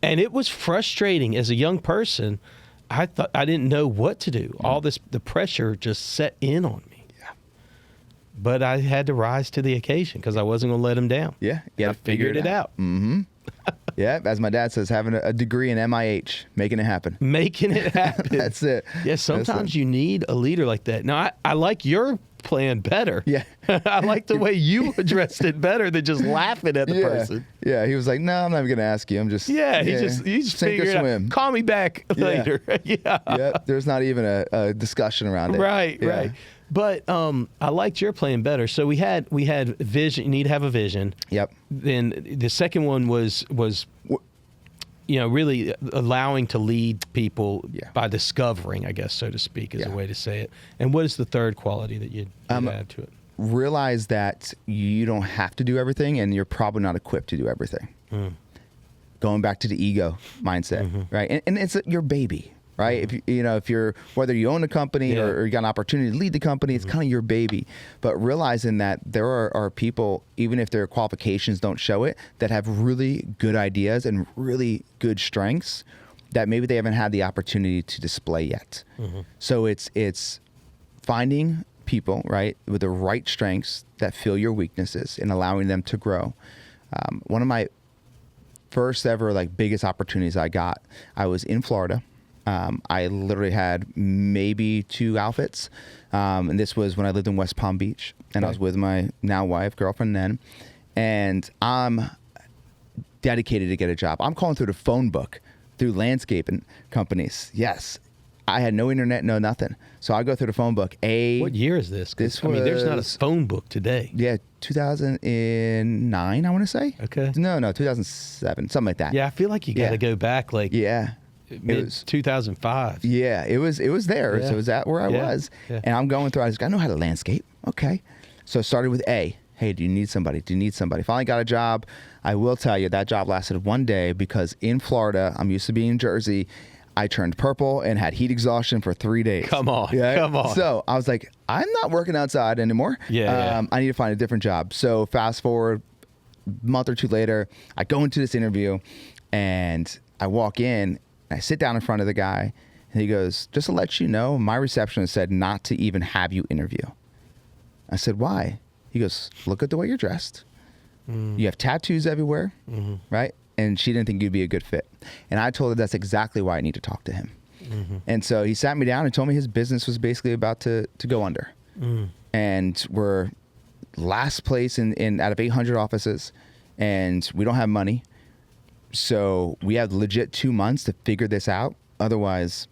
And it was frustrating as a young person. I thought I didn't know what to do. All the pressure just set in on me. Yeah. But I had to rise to the occasion because I wasn't going to let him down. Yeah. You I gotta figure figured it out. Mm-hmm. Yeah. As my dad says, having a degree in MIH, making it happen. Making it happen. That's it. Yeah, sometimes you need a leader like that. Now, I like your plan better. Yeah. I like the way you addressed it better than just laughing at the person. Yeah. He was like, "No, I'm not even going to ask you. I'm just." Yeah, he just sink or figured it swim. out. Call me back later. Yeah. Yeah. There's not even a discussion around it. Right, Yeah. right. But I liked your plan better. So we had vision. You need to have a vision. Yep. Then the second one was really allowing to lead people by discovering, I guess, so to speak, is a way to say it. And what is the third quality that you'd add to it? Realize that you don't have to do everything, and you're probably not equipped to do everything. Going back to the ego mindset, right? And it's your baby, right? If you're whether you own a company or you got an opportunity to lead the company, it's kind of your baby. But realizing that there are people, even if their qualifications don't show it, that have really good ideas and really good strengths that maybe they haven't had the opportunity to display yet. So it's finding people, right, with the right strengths that fill your weaknesses and allowing them to grow. One of my first ever biggest opportunities I was in Florida. I literally had maybe 2 outfits. And this was when I lived in West Palm Beach, and I was with my now wife, girlfriend then. And I'm dedicated to get a job. I'm calling through the phone book, through landscaping companies. Yes. I had no internet, no nothing. So I go through the phone book. What year is this? There's not a phone book today. Yeah, 2009, I want to say. Okay. No, 2007, something like that. Yeah, I feel like you got to go back mid 2005. Yeah, it was there. Yeah. So it was at where I was. Yeah. And I'm going through, I know how to landscape. Okay. So I started with A. Hey, do you need somebody? Finally got a job. I will tell you that job lasted 1 day because in Florida, I'm used to being in Jersey, I turned purple and had heat exhaustion for 3 days. Come on. So I was like, I'm not working outside anymore. Yeah. I need to find a different job. So fast forward a month or 2 later, I go into this interview and I walk in, and I sit down in front of the guy, and he goes, "Just to let you know, my receptionist said not to even have you interview." I said, "Why?" He goes, "Look at the way you're dressed. You have tattoos everywhere, right? And she didn't think you'd be a good fit." And I told her that's exactly why I need to talk to him. And so he sat me down and told me his business was basically about to go under. And we're last place in out of 800 offices, and we don't have money. So we have legit 2 months to figure this out. Otherwise,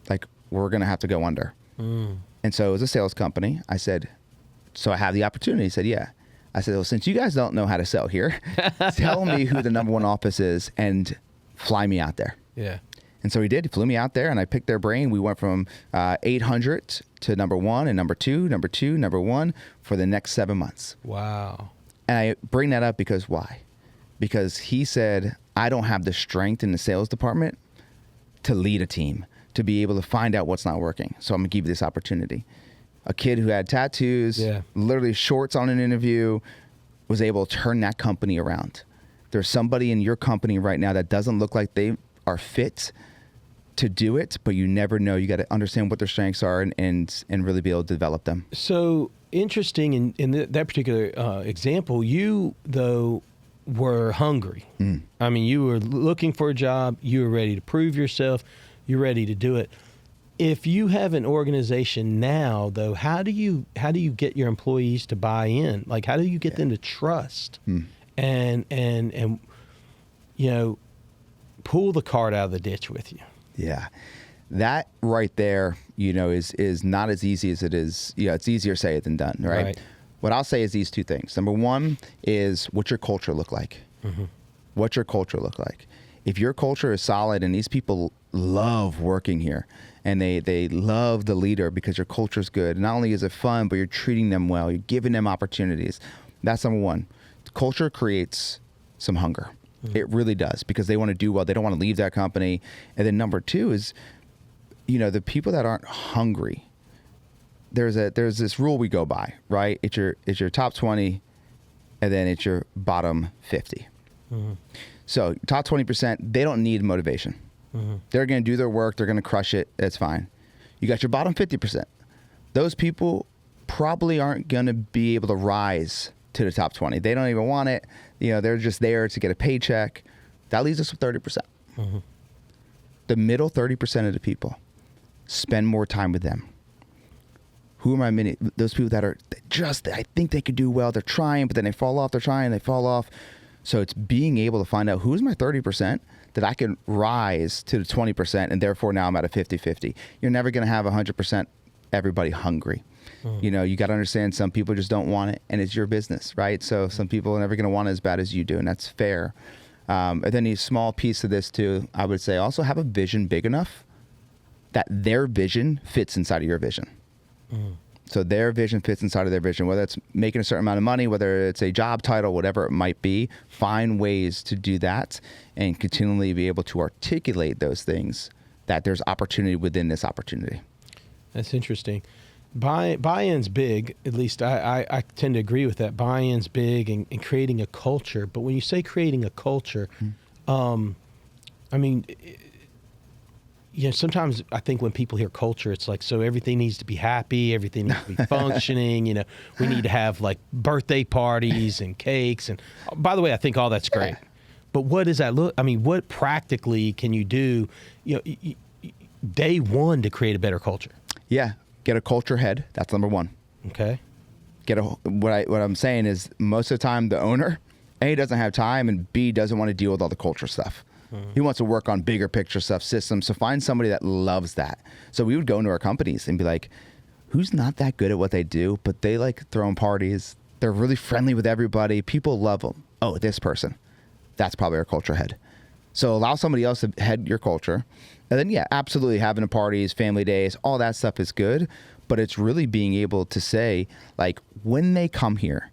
like, we're going to have to go under. And so it was a sales company. I said, so I have the opportunity. He said, yeah. I said, well, since you guys don't know how to sell here, tell me who the number one office is and fly me out there. Yeah. And so he did. He flew me out there, and I picked their brain. We went from 800 to number one and number two, number one for the next 7 months. Wow. And I bring that up because why? Because he said, I don't have the strength in the sales department to lead a team, to be able to find out what's not working. So I'm going to give you this opportunity. A kid who had tattoos, literally shorts on an interview, was able to turn that company around. There's somebody in your company right now that doesn't look like they are fit to do it, but you never know. You got to understand what their strengths are and really be able to develop them. So interesting in that particular example, you, though, were hungry. I mean, you were looking for a job. You were ready to prove yourself. You're ready to do it. If you have an organization now, though, how do you get your employees to buy in? Like, how do you get them to trust and you know, pull the cart out of the ditch with you? Yeah, that right there, you know, is not as easy as it is. Yeah, it's easier said than done, right? What I'll say is these two things. Number one is, what's your culture look like? What's your culture look like? If your culture is solid and these people love working here and they love the leader because your culture is good, not only is it fun, but you're treating them well, you're giving them opportunities. That's number one. Culture creates some hunger. It really does, because they want to do well. They don't want to leave that company. And then number two is, you know, the people that aren't hungry, there's this rule we go by, right? It's your top 20, and then it's your bottom 50. So top 20%, they don't need motivation. They're going to do their work. They're going to crush it. That's fine. You got your bottom 50%. Those people probably aren't going to be able to rise to the top 20. They don't even want it. You know, they're just there to get a paycheck. That leaves us with 30%. The middle 30% of the people, spend more time with them. Who am I? Those people that are just, I think they could do well. They're trying, but then they fall off. They're trying, they fall off. So it's being able to find out who's my 30% that I can rise to the 20%, and therefore now I'm at a 50-50. You're never going to have 100% everybody hungry. You know, you got to understand some people just don't want it, and it's your business, right? So some people are never going to want it as bad as you do, and that's fair. And then a small piece of this too, I would say, also have a vision big enough that their vision fits inside of your vision. So their vision fits inside of their vision, whether it's making a certain amount of money, whether it's a job title, whatever it might be. Find ways to do that and continually be able to articulate those things, that there's opportunity within this opportunity. That's interesting. Buy-in's big, at least I tend to agree with that. Buy-in's big and creating a culture. But when you say creating a culture, I mean, you know, sometimes I think when people hear culture, it's like, so everything needs to be happy, everything needs to be functioning, you know, we need to have like birthday parties and cakes. And by the way, I think all that's great. But what does that look? I mean, what practically can you do, you know, day one to create a better culture? Yeah. Get a culture head. That's number one. Okay. What I'm saying is, most of the time the owner, A, doesn't have time, and B, doesn't want to deal with all the culture stuff. He wants to work on bigger picture stuff, systems. So find somebody that loves that. So we would go into our companies and be like, who's not that good at what they do, but they like throwing parties. They're really friendly with everybody. People love them. Oh, this person. That's probably our culture head. So allow somebody else to head your culture. And then, yeah, absolutely having the parties, family days, all that stuff is good. But it's really being able to say, like, when they come here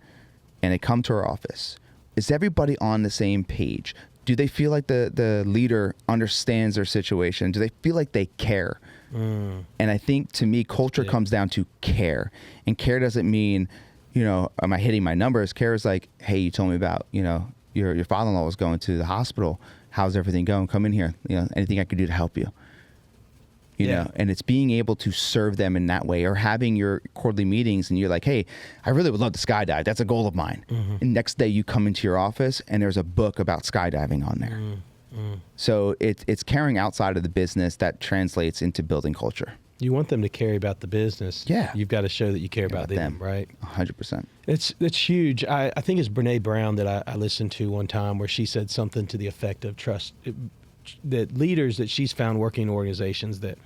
and they come to our office, is everybody on the same page? Do they feel like the leader understands their situation? Do they feel like they care? And I think, to me, culture comes down to care. And care doesn't mean, you know, am I hitting my numbers? Care is like, hey, you told me about, you know, your father-in-law was going to the hospital. How's everything going? Come in here. You know, anything I could do to help you. You know, and it's being able to serve them in that way, or having your quarterly meetings and you're like, hey, I really would love to skydive. That's a goal of mine. And next day you come into your office and there's a book about skydiving on there. So it's caring outside of the business that translates into building culture. You want them to care about the business. Yeah. You've got to show that you care about them, right? 100%. It's huge. I think it's Brene Brown that I listened to one time where she said something to the effect of trust, that leaders that she's found working in organizations that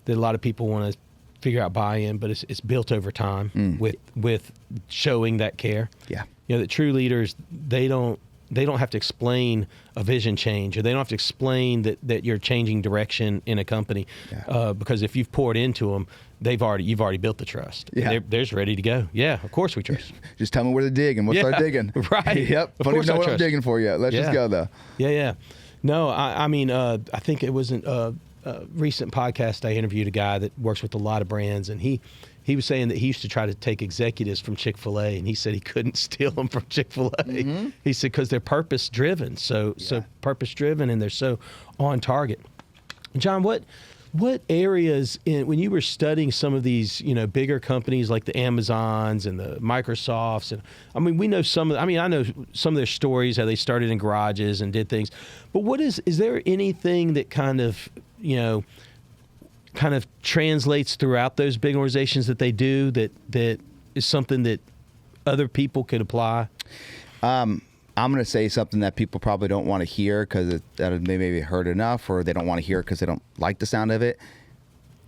a lot of people want to figure out buy-in, but it's built over time with showing that care. Yeah. You know, that true leaders, they don't have to explain a vision change, or they don't have to explain that you're changing direction in a company, because if you've poured into them, you've already built the trust. Yeah. They're just ready to go. Yeah, of course we trust. Just tell me where to dig and we'll start digging. Right. Yep. Of Don't even course know I what I'm trust. digging for yet. Let's just go though. Yeah. No, I mean, I think it was a recent podcast I interviewed a guy that works with a lot of brands, and he was saying that he used to try to take executives from Chick-fil-A, and he said he couldn't steal them from Chick-fil-A. Mm-hmm. He said because they're purpose-driven, so purpose-driven, and they're so on target. John, what areas when you were studying some of these, bigger companies like the Amazons and the Microsofts, and I mean, I know some of their stories, how they started in garages and did things, but is there anything that kind of translates throughout those big organizations that they do that is something that other people could apply? I'm going to say something that people probably don't want to hear because they maybe heard enough, or they don't want to hear because they don't like the sound of it.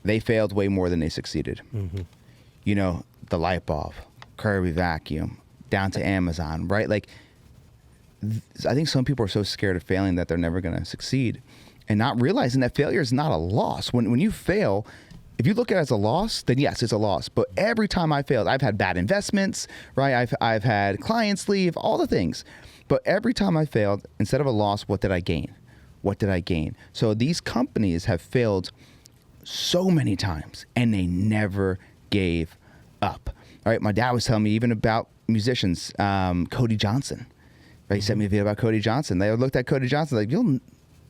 They failed way more than they succeeded. Mm-hmm. The light bulb, Kirby vacuum, down to Amazon, right? Like, I think some people are so scared of failing that they're never going to succeed, and not realizing that failure is not a loss. When you fail, if you look at it as a loss, then yes, it's a loss. But every time I failed, I've had bad investments, right? I've had clients leave, all the things. But every time I failed, instead of a loss, what did I gain? What did I gain? So these companies have failed so many times, and they never gave up. All right, my dad was telling me even about musicians, Cody Johnson. Right, he sent me a video about Cody Johnson. They looked at Cody Johnson like,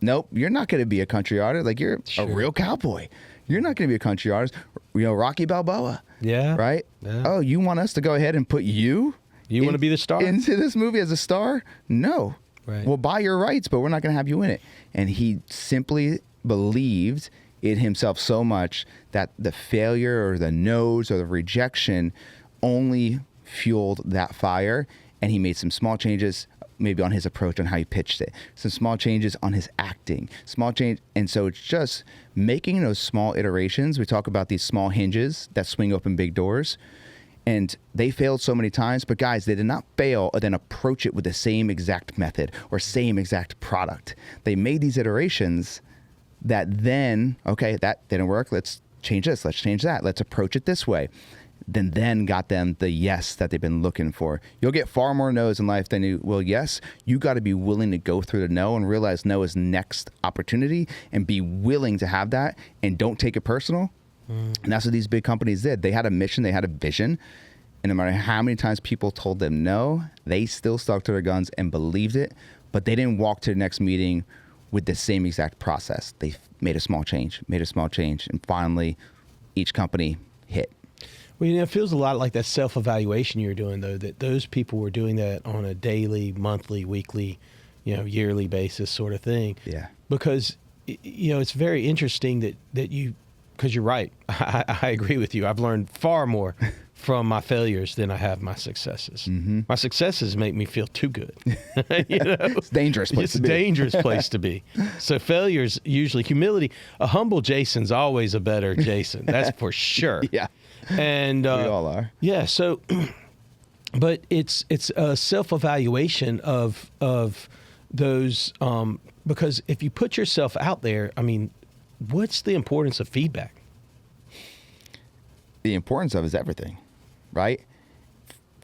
nope, you're not going to be a country artist. Like, you're a real cowboy. You're not going to be a country artist. Rocky Balboa. Yeah. Right? Yeah. Oh, you want us to go ahead and put you want to be the star into this movie as a star? No. Right. We'll buy your rights, but we're not going to have you in it. And he simply believed in himself so much that the failure or the no's or the rejection only fueled that fire. And he made some small changes, maybe on his approach on how he pitched it, some small changes on his acting, small change. And so it's just making those small iterations. We talk about these small hinges that swing open big doors. And they failed so many times, but guys, they did not fail and then approach it with the same exact method or same exact product. They made these iterations that then, okay, that didn't work. Let's change this. Let's change that. Let's approach it this way. Then got them the yes that they've been looking for. You'll get far more no's in life than you will yes. You got to be willing to go through the no and realize no is next opportunity, and be willing to have that, and don't take it personal. And that's what these big companies did. They had a mission, they had a vision, and no matter how many times people told them no, they still stuck to their guns and believed it, but they didn't walk to the next meeting with the same exact process. They made a small change, and finally each company hit. Well, it feels a lot like that self-evaluation you're doing, though, that those people were doing that on a daily, monthly, weekly, yearly basis sort of thing. Yeah. Because, it's very interesting that you, because you're right. I agree with you. I've learned far more from my failures than I have my successes. Mm-hmm. My successes make me feel too good. It's a dangerous place to be. It's a dangerous place to be. So failures, usually humility, a humble Jason's always a better Jason. That's for sure. Yeah. And we all are. Yeah. So, but it's a self-evaluation of those, because if you put yourself out there, I mean, what's the importance of feedback? The importance of it is everything, right?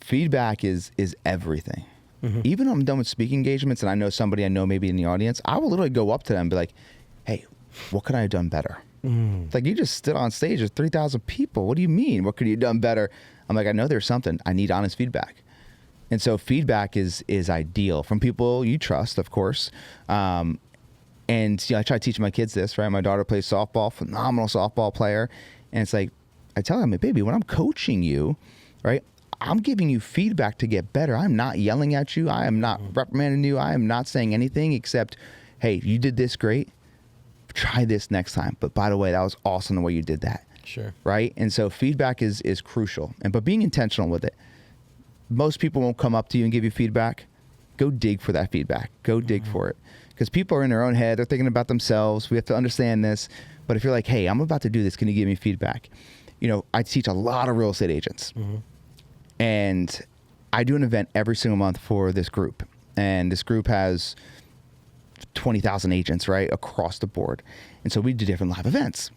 Feedback is everything. Mm-hmm. Even when I'm done with speaking engagements and I know somebody I know maybe in the audience, I will literally go up to them and be like, hey, what could I have done better? It's like, you just stood on stage with 3,000 people. What do you mean? What could you have done better? I'm like, I know there's something. I need honest feedback. And so feedback is ideal from people you trust, of course. And I try to teach my kids this, right? My daughter plays softball, phenomenal softball player. And it's like, I tell them, baby, when I'm coaching you, right, I'm giving you feedback to get better. I'm not yelling at you. I am not reprimanding you. I am not saying anything except, hey, you did this great. Try this next time. But by the way, that was awesome the way you did that. Sure. Right? And so feedback is crucial. But being intentional with it. Most people won't come up to you and give you feedback. Go dig for that feedback. Go dig for it. Because people are in their own head. They're thinking about themselves. We have to understand this. But if you're like, hey, I'm about to do this, can you give me feedback? You know, I teach a lot of real estate agents. And I do an event every single month for this group. And this group has 20,000 agents, right, across the board. And so we do different live events.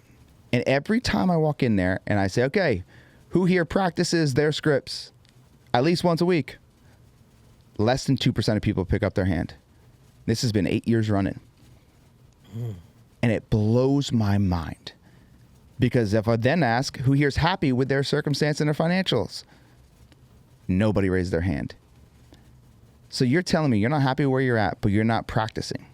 And every time I walk in there and I say, okay, who here practices their scripts at least once a week? Less than 2% of people pick up their hand. This has been 8 years running. And it blows my mind. Because if I then ask, who here's happy with their circumstance and their financials? Nobody raised their hand. So you're telling me you're not happy where you're at, but you're not practicing.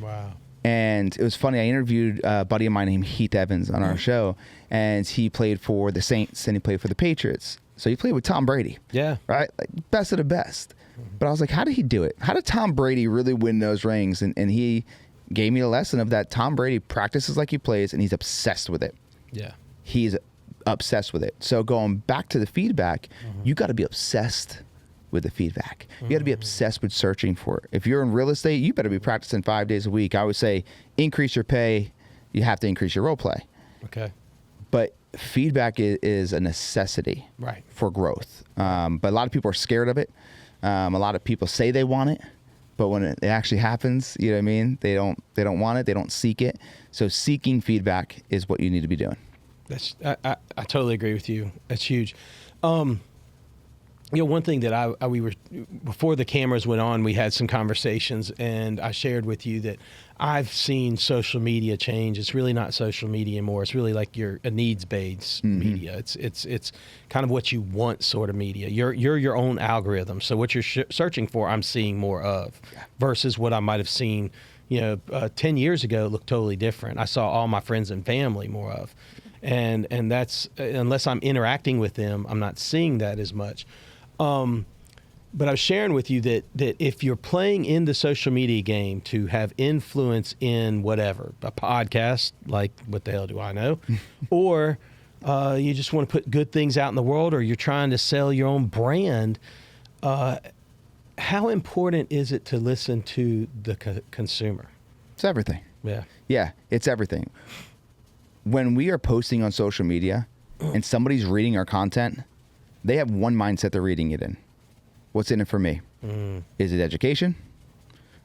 Wow. And it was funny. I interviewed a buddy of mine named Heath Evans on our show, and he played for the Saints and he played for the Patriots. So he played with Tom Brady. Yeah. Right? Like best of the best. But I was like, how did he do it? How did Tom Brady really win those rings? And he gave me a lesson of that Tom Brady practices like he plays, and he's obsessed with it. Yeah. He's obsessed with it. So going back to the feedback, you got to be obsessed with the feedback. You got to be obsessed with searching for it. If you're in real estate, you better be practicing 5 days a week. I would say increase your pay. You have to increase your role play. Okay. But feedback is a necessity for growth. But a lot of people are scared of it. A lot of people say they want it, but when it actually happens, you know what I mean? They don't want it. They don't seek it. So seeking feedback is what you need to be doing. I totally agree with you. That's huge. You know, one thing that we were, before the cameras went on, we had some conversations, and I shared with you that I've seen social media change. It's really not social media anymore. It's really like a needs-based media. It's kind of what you want sort of media. You're your own algorithm. So what you're searching for, I'm seeing more of, versus what I might have seen, 10 years ago. It looked totally different. I saw all my friends and family more of, and that's, unless I'm interacting with them, I'm not seeing that as much. But I was sharing with you that if you're playing in the social media game to have influence in whatever, a podcast, like what the hell do I know, or you just want to put good things out in the world, or you're trying to sell your own brand, how important is it to listen to the consumer? It's everything. Yeah. Yeah, it's everything. When we are posting on social media and somebody's reading our content, they have one mindset they're reading it in. What's in it for me? Is it education?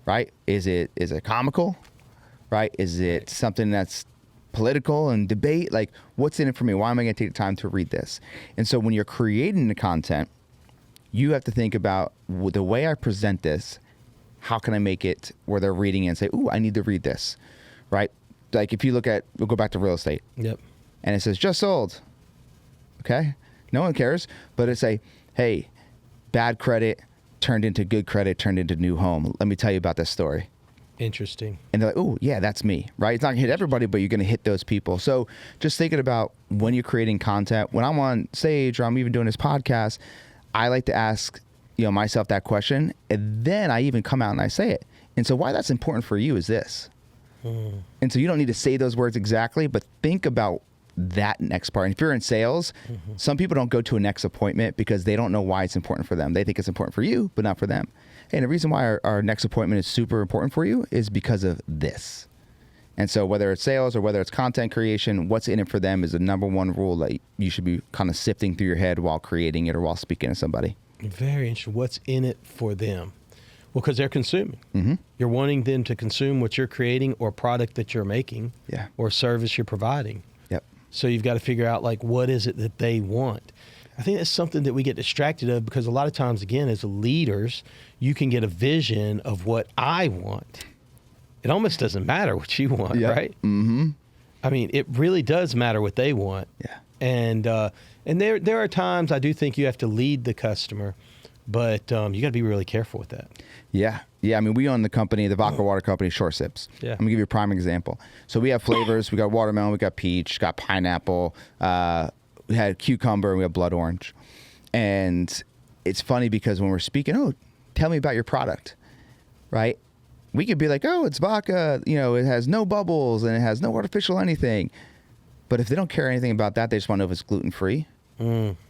Right? Is it comical? Right? Is it something that's political and debate? Like, what's in it for me? Why am I going to take the time to read this? And so when you're creating the content, you have to think about the way I present this, how can I make it where they're reading it and say, ooh, I need to read this, right? Like if you look at, we'll go back to real estate. Yep. And it says, just sold. Okay? No one cares. But it's a, hey, bad credit turned into good credit, turned into new home. Let me tell you about this story. Interesting. And they're like, oh, yeah, that's me, right? It's not going to hit everybody, but you're going to hit those people. So just thinking about when you're creating content, when I'm on stage or I'm even doing this podcast, I like to ask myself that question, and then I even come out and I say it. And so why that's important for you is this. And so you don't need to say those words exactly, but think about that next part. And if you're in sales, some people don't go to a next appointment because they don't know why it's important for them. They think it's important for you, but not for them. And the reason why our next appointment is super important for you is because of this. And so whether it's sales or whether it's content creation, what's in it for them is the number one rule that you should be kind of sifting through your head while creating it or while speaking to somebody. Very interesting. What's in it for them? Well, because they're consuming. You're wanting them to consume what you're creating or product that you're making or service you're providing. Yep. So you've got to figure out, like, what is it that they want? I think that's something that we get distracted of because a lot of times, again, as leaders, you can get a vision of what I want. It almost doesn't matter what you want, right? I mean, it really does matter what they want. Yeah. And there are times I do think you have to lead the customer, but you got to be really careful with that. Yeah. Yeah. I mean, we own the company, the vodka water company, Short Sips. Yeah. I'm going to give you a prime example. So we have flavors. We got watermelon, we got peach, got pineapple, we had cucumber, and we have blood orange. And it's funny because when we're speaking, oh, tell me about your product, right? We could be like, oh, it's vodka, it has no bubbles and it has no artificial anything. But if they don't care anything about that, they just want to know if it's gluten-free.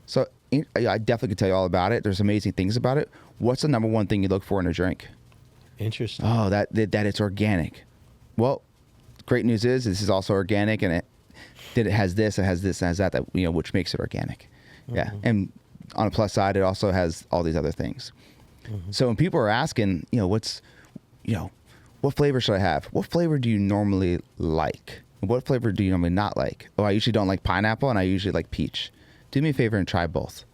So I definitely could tell you all about it. There's amazing things about it. What's the number one thing you look for in a drink? Interesting. Oh, that it's organic. Well, great news is this is also organic, and it has this, it has this, it has that, which makes it organic. Yeah. And on a plus side, it also has all these other things. So when people are asking, what flavor should I have? What flavor do you normally like? What flavor do you normally not like? Oh, I usually don't like pineapple, and I usually like peach. Do me a favor and try both.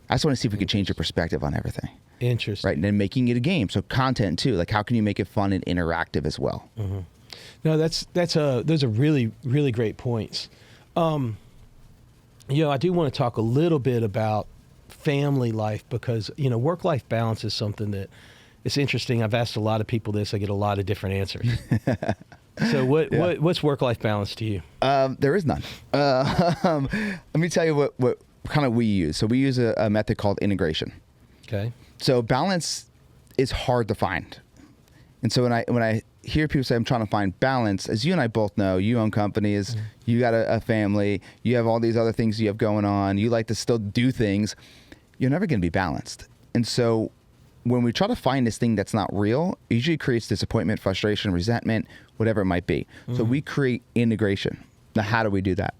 I just want to see if we can change your perspective on everything. Interesting. Right, and then making it a game. So content too. Like, how can you make it fun and interactive as well? No, those are really, really great points. I do want to talk a little bit about family life because, work-life balance is something that it's interesting. I've asked a lot of people this. I get a lot of different answers. So what's work-life balance to you? There is none. Let me tell you what kind of we use. So we use a method called integration. Okay. So balance is hard to find. And so when I hear people say I'm trying to find balance, as you and I both know, you own companies, you got a family, you have all these other things you have going on, you like to still do things, you're never going to be balanced. And so when we try to find this thing that's not real, it usually creates disappointment, frustration, resentment, whatever it might be. So we create integration. Now, how do we do that?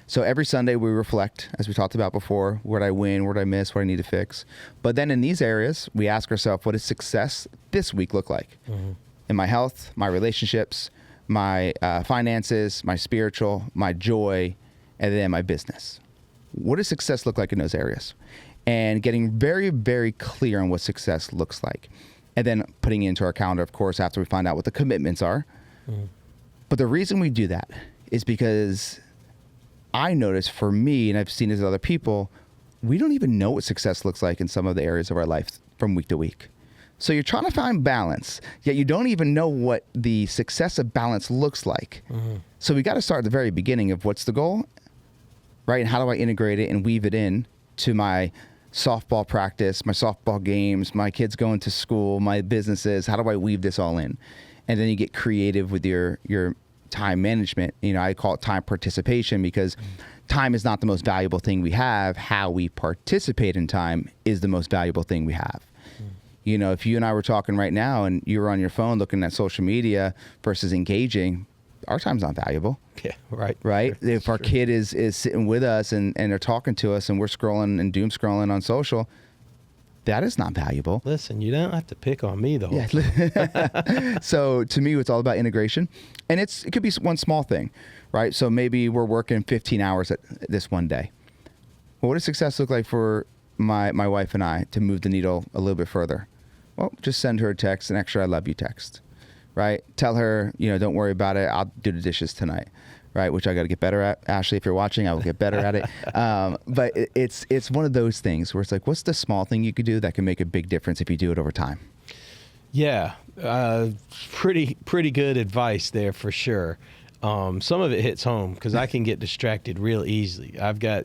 So every Sunday we reflect, as we talked about before, where did I win, where did I miss, what I need to fix. But then in these areas, we ask ourselves, what does success this week look like? In my health, my relationships, my finances, my spiritual, my joy, and then my business. What does success look like in those areas? And getting very, very clear on what success looks like. And then putting it into our calendar, of course, after we find out what the commitments are. But the reason we do that is because I notice for me, and I've seen this with other people, we don't even know what success looks like in some of the areas of our life from week to week. So you're trying to find balance, yet you don't even know what the success of balance looks like. So we got to start at the very beginning of what's the goal, right? And how do I integrate it and weave it in to my softball practice, my softball games, my kids going to school, my businesses? How do I weave this all in? And then you get creative with your time management. I call it time participation because time is not the most valuable thing we have. How we participate in time is the most valuable thing we have. If you and I were talking right now and you were on your phone looking at social media versus engaging, our time's not valuable. Yeah, right. Right? If our kid is sitting with us and they're talking to us and we're scrolling and doom scrolling on social, that is not valuable. Listen, you don't have to pick on me the whole time. So to me, it's all about integration. And it could be one small thing, right? So maybe we're working 15 hours at this one day. Well, what does success look like for my wife and I to move the needle a little bit further? Well, just send her a text, an extra I love you text, right? Tell her, don't worry about it. I'll do the dishes tonight, right? Which I got to get better at. Ashley, if you're watching, I will get better at it. But it's one of those things where it's like, what's the small thing you could do that can make a big difference if you do it over time? Yeah. Pretty good advice there for sure. Some of it hits home because I can get distracted real easily. I've got,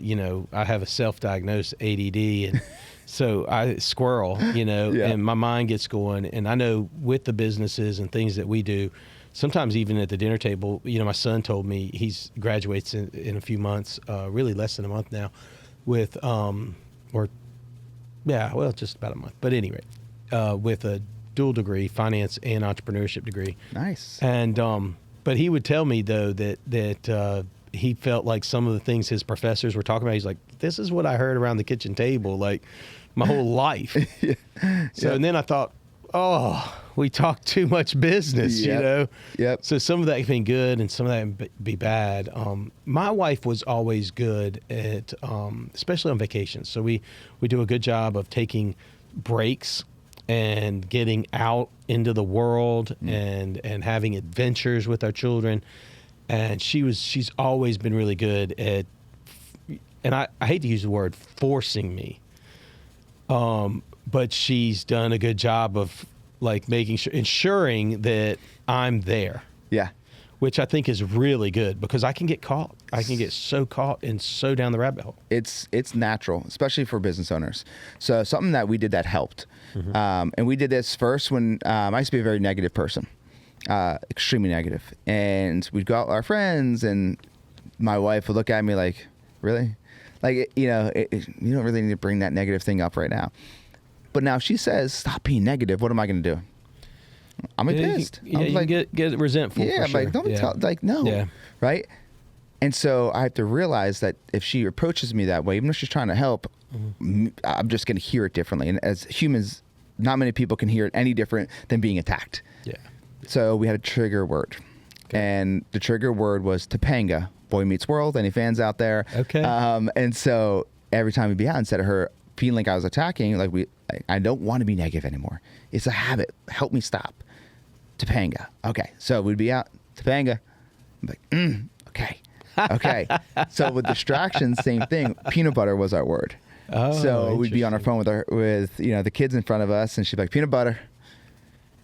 I have a self-diagnosed ADD and so I squirrel, and my mind gets going. And I know with the businesses and things that we do, sometimes even at the dinner table, my son told me he graduates in a few months, really less than a month now with, just about a month. But anyway, with a dual degree, finance and entrepreneurship degree. Nice. And, but he would tell me though that he felt like some of the things his professors were talking about, he's like, this is what I heard around the kitchen table, like my whole life. And then I thought, we talk too much business, Yep. So some of that can be good and some of that can be bad. My wife was always good at, especially on vacations. So we do a good job of taking breaks and getting out into the world and having adventures with our children. And she's always been really good at, and I hate to use the word forcing me, but she's done a good job of like ensuring that I'm there. Yeah. Which I think is really good because I can get caught. I can get so caught and so down the rabbit hole. It's natural, especially for business owners. So something that we did that helped. And we did this first when I used to be a very negative person, extremely negative. And we'd go out with our friends and my wife would look at me like, really? Like, you know, you don't really need to bring that negative thing up right now. But now she says, stop being negative. What am I going to do? I'm pissed. Yeah, I'm you like, get resentful. yeah, for sure. like, don't tell, like, no. Yeah. Right? And so I have to realize that if she approaches me that way, even if she's trying to help, I'm just going to hear it differently. And as humans, not many people can hear it any different than being attacked. Yeah. So we had a trigger word. Okay. And the trigger word was Topanga, Boy Meets World. Any fans out there? Okay. And so every time we'd be out, instead of her feeling like I was attacking, like I don't want to be negative anymore. It's a habit. Help me stop. Topanga. Okay. So we'd be out. Topanga. I'm like, okay. Okay. So with distractions, same thing. Peanut butter was our word. Oh, so we'd be on our phone with you know, the kids in front of us, and she'd be like, peanut butter.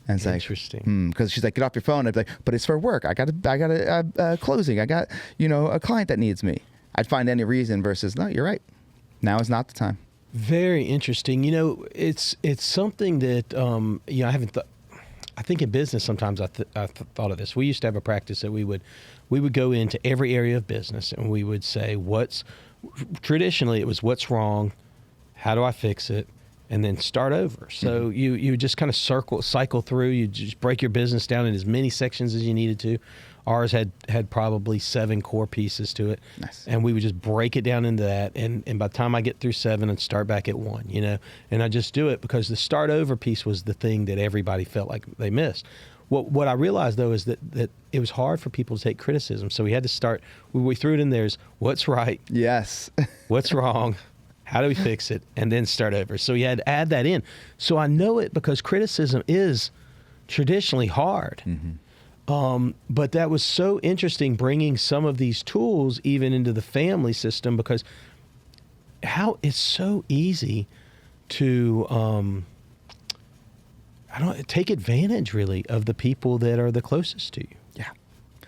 And it's interesting. because she's like, get off your phone. I'd be like, but it's for work. I got a closing. I got, you know, a client that needs me. I'd find any reason versus, no, you're right. Now is not the time. Very interesting. You know, it's something that you know, I haven't. I think in business sometimes I thought of this. We used to have a practice that we would go into every area of business and we would say traditionally it was what's wrong, how do I fix it, and then start over. So you would just kind of cycle through. You just break your business down in as many sections as you needed to. Ours had probably 7 core pieces to it. Nice. And we would just break it down into that. And by the time I get through 7, I'd start back at 1, you know. And I just do it because the start over piece was the thing that everybody felt like they missed. What I realized, though, is that it was hard for people to take criticism. So we had to start, we threw it in there as what's right, Yes. what's wrong, how do we fix it, and then start over. So you had to add that in. So I know it because criticism is traditionally hard. But that was so interesting bringing some of these tools even into the family system, because how it's so easy to take advantage really of the people that are the closest to you. Yeah.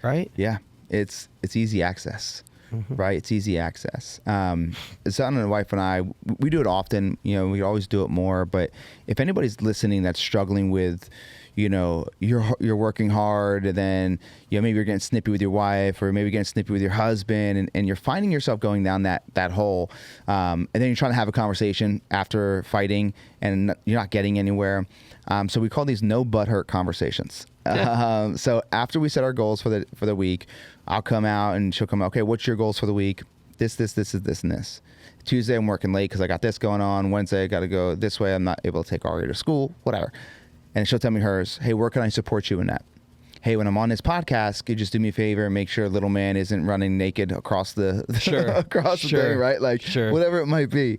Right? Yeah. It's easy access. Right? It's easy access. Son and wife and I, we do it often. You know, we always do it more. But if anybody's listening that's struggling with, you know, you're working hard, and then, you know, maybe you're getting snippy with your wife, or maybe getting snippy with your husband, and you're finding yourself going down that hole, and then you're trying to have a conversation after fighting, and you're not getting anywhere. So we call these no butt hurt conversations. So after we set our goals for the week, I'll come out and she'll come out, okay, what's your goals for the week? This, and this. Tuesday, I'm working late because I got this going on. Wednesday, I got to go this way. I'm not able to take Ari to school, whatever. And she'll tell me hers. Hey, where can I support you in that? Hey, when I'm on this podcast, could you just do me a favor and make sure little man isn't running naked across the the thing, right? Like, whatever it might be.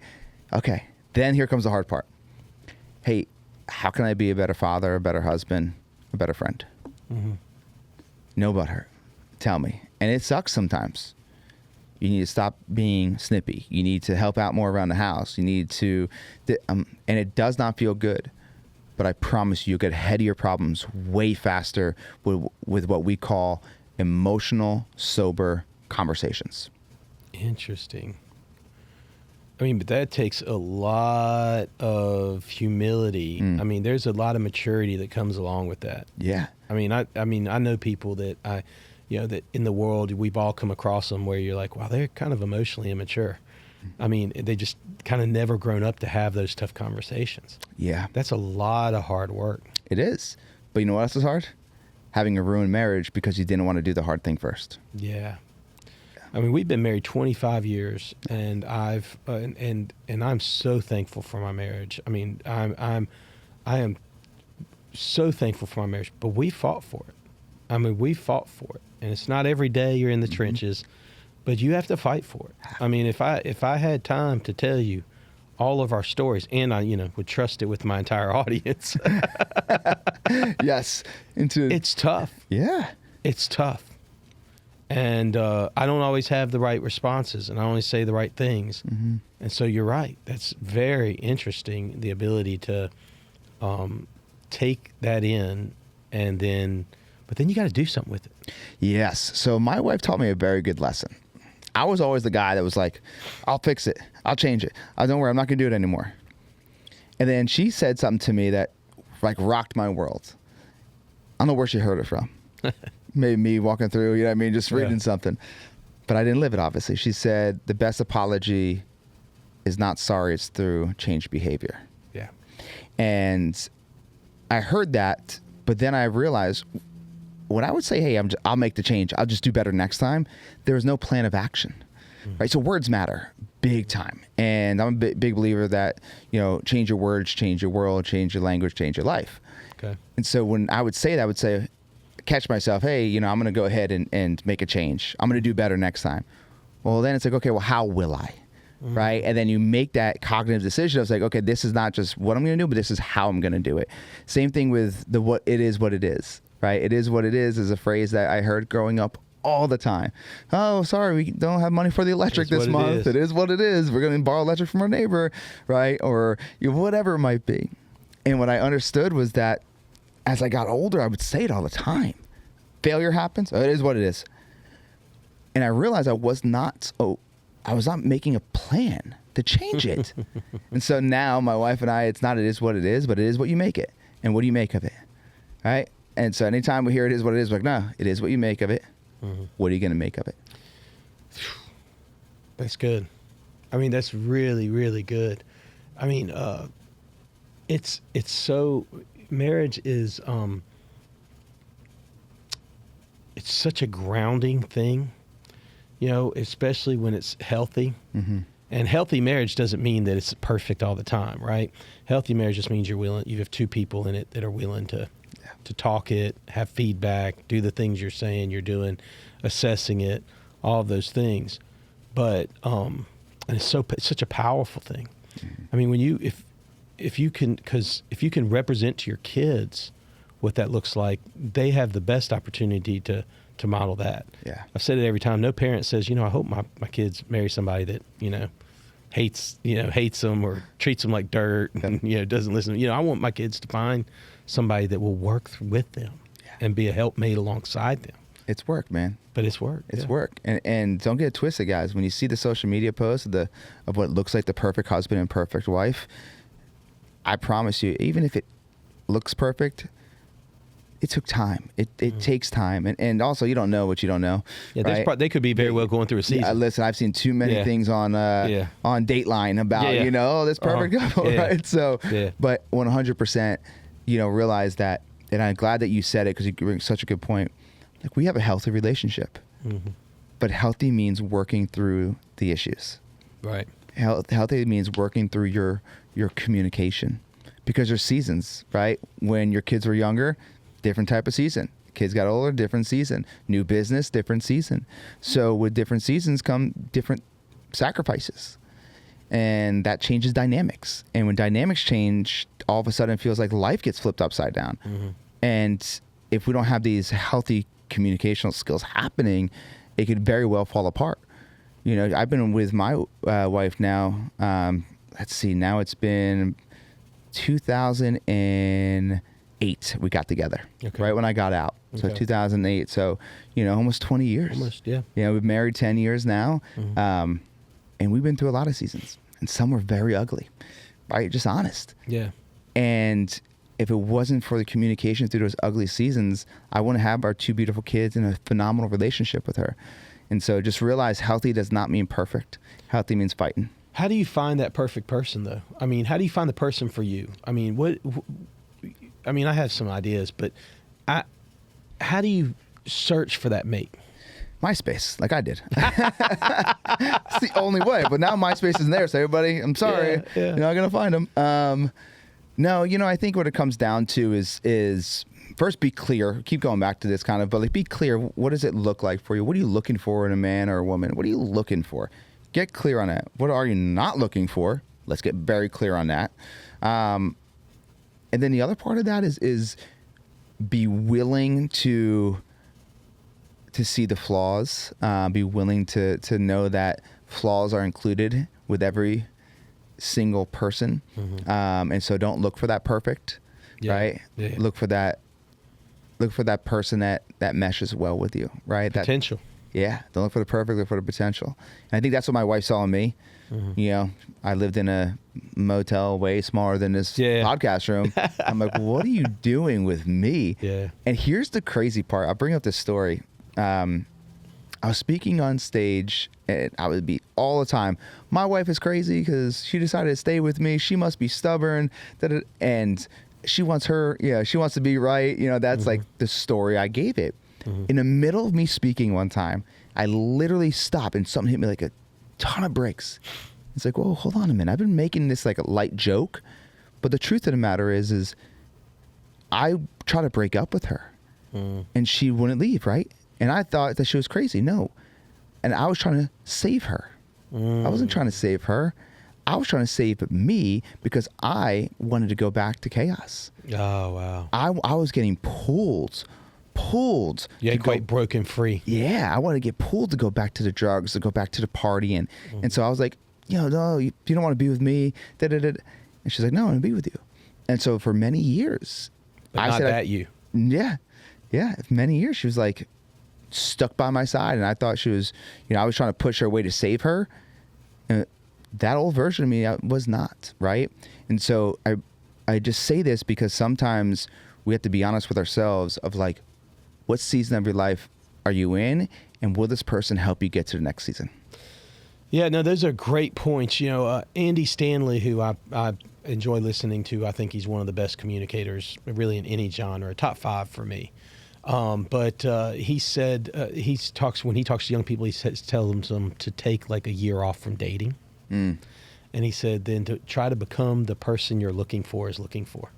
Okay. Then here comes the hard part. Hey, how can I be a better father, a better husband, a better friend? No butthurt. Tell me. And it sucks sometimes. You need to stop being snippy. You need to help out more around the house. You need to, and it does not feel good. But I promise you'll get ahead of your problems way faster with what we call emotional, sober conversations. Interesting. I mean, but that takes a lot of humility. I mean, there's a lot of maturity that comes along with that. Yeah. I mean, I know people that that in the world we've all come across them where you're like, wow, they're kind of emotionally immature. I mean, they just kind of never grown up to have those tough conversations. Yeah. That's a lot of hard work. It is. But you know what else is hard? Having a ruined marriage because you didn't want to do the hard thing first. Yeah. I mean, we've been married 25 years, and I've and I'm so thankful for my marriage. I mean, I am so thankful for my marriage, but we fought for it. I mean, we fought for it, and it's not every day you're in the trenches. But you have to fight for it. I mean, if I had time to tell you all of our stories, and I, would trust it with my entire audience. Yes. It's tough. Yeah. It's tough. And I don't always have the right responses, and I only say the right things. And so you're right. That's very interesting, the ability to take that in, but then you got to do something with it. Yes. So my wife taught me a very good lesson. I was always the guy that was like, I'll fix it. I'll change it. Don't worry, I'm not going to do it anymore. And then she said something to me that like rocked my world. I don't know where she heard it from. Maybe me walking through, just reading something. but I didn't live it, obviously. She said, the best apology is not sorry, it's through changed behavior. Yeah. And I heard that, but then I realized when I would say, hey, I'll make the change, I'll just do better next time, there was no plan of action, right? So words matter big time. And I'm a big believer that, change your words, change your world, change your language, change your life. Okay. And so when I would say that, I would say, catch myself, hey, I'm going to go ahead and make a change. I'm going to do better next time. Well, then it's like, okay, well, how will I? Right? And then you make that cognitive decision of like, okay, this is not just what I'm going to do, but this is how I'm going to do it. Same thing with what it is, right? It is what it is a phrase that I heard growing up all the time. Oh, sorry, we don't have money for the electric this month. It is what it is. We're going to borrow electric from our neighbor, right? Or whatever it might be. And what I understood was that as I got older, I would say it all the time. Failure happens. Oh, it is what it is. And I realized I was not making a plan to change it. And so now my wife and I, it's not it is what it is, but it is what you make it. And what do you make of it? Right? And so anytime we hear it is what it is, we're like, no, it is what you make of it. What are you going to make of it? That's good. I mean, that's really, really good. I mean, it's so, marriage is, it's such a grounding thing, especially when it's healthy. And healthy marriage doesn't mean that it's perfect all the time, right? Healthy marriage just means you have two people in it that are willing to talk it, have feedback, do the things you're saying, you're doing, assessing it, all of those things. But and it's such a powerful thing. I mean, when if you can represent to your kids what that looks like, they have the best opportunity to model that. Yeah. I've said it every time. No parent says, I hope my kids marry somebody that, hates them or treats them like dirt and, doesn't listen. I want my kids to find somebody that will work with them and be a helpmate alongside them. It's work, man. But it's work. It's work. And don't get it twisted, guys. When you see the social media posts of what looks like the perfect husband and perfect wife, I promise you, even if it looks perfect, it took time. It takes time. And also, you don't know what you don't know. Yeah, right? They could be very well going through a season. Yeah, listen, I've seen too many things on Dateline about, this perfect couple, right? So, but 100%, realize that, and I'm glad that you said it because you bring such a good point. Like, we have a healthy relationship, but healthy means working through the issues. Right. Healthy means working through your communication, because there's seasons, right? When your kids were younger, different type of season. Kids got older, different season. New business, different season. So with different seasons come different sacrifices. And that changes dynamics. And when dynamics change, all of a sudden it feels like life gets flipped upside down. And if we don't have these healthy communicational skills happening, it could very well fall apart. I've been with my wife now, let's see, now it's been 2008 we got together, right when I got out. So 2008. So, almost 20 years. Almost, yeah. We've married 10 years now. And we've been through a lot of seasons. And some were very ugly, right? Just honest. Yeah. And if it wasn't for the communication through those ugly seasons, I wouldn't have our two beautiful kids and a phenomenal relationship with her. And so just realize healthy does not mean perfect. Healthy means fighting. How do you find that perfect person, though? I mean, how do you find the person for you? I mean, I have some ideas, but how do you search for that mate? MySpace, like I did. It's the only way. But now MySpace isn't there, so everybody, I'm sorry, you're not gonna find them. No, I think what it comes down to is first be clear. Keep going back to this kind of, but be clear. What does it look like for you? What are you looking for in a man or a woman? What are you looking for? Get clear on that. What are you not looking for? Let's get very clear on that. And then the other part of that is be willing to see the flaws, be willing to know that flaws are included with every single person. And so don't look for that perfect, right? Yeah. Look for that person that meshes well with you, right? Potential. Don't look for the perfect, look for the potential. And I think that's what my wife saw in me. I lived in a motel way smaller than this podcast room. I'm like, what are you doing with me? Yeah. And here's the crazy part. I'll bring up this story. I I was speaking on stage, and I would be all the time, my wife is crazy because she decided to stay with me. She must be stubborn. And she wants to be right. That's like the story I gave it. In the middle of me speaking one time, I literally stopped and something hit me like a ton of bricks. It's like, whoa, hold on a minute. I've been making this like a light joke, but the truth of the matter is I tried to break up with her and she wouldn't leave, right? And I thought that she was crazy. No. And I was trying to save her. I wasn't trying to save her. I was trying to save me because I wanted to go back to chaos. Oh, wow. I was getting pulled. You had quite broken free. Yeah, I wanted to get pulled to go back to the drugs, to go back to the partying. And so I was like, no, you don't want to be with me. And she's like, no, I want to be with you. And so for many years, But not that you. Yeah. Many years, she was like stuck by my side. And I thought she was, I was trying to push her away to save her. And that old version of me was not, right? And so I just say this because sometimes we have to be honest with ourselves of like, what season of your life are you in? And will this person help you get to the next season? Yeah, no, those are great points. Andy Stanley, who I enjoy listening to, I think he's one of the best communicators really in any genre, top 5 for me. But he said when he talks to young people, he tells them to take like a year off from dating. And he said then to try to become the person you're looking for is looking for.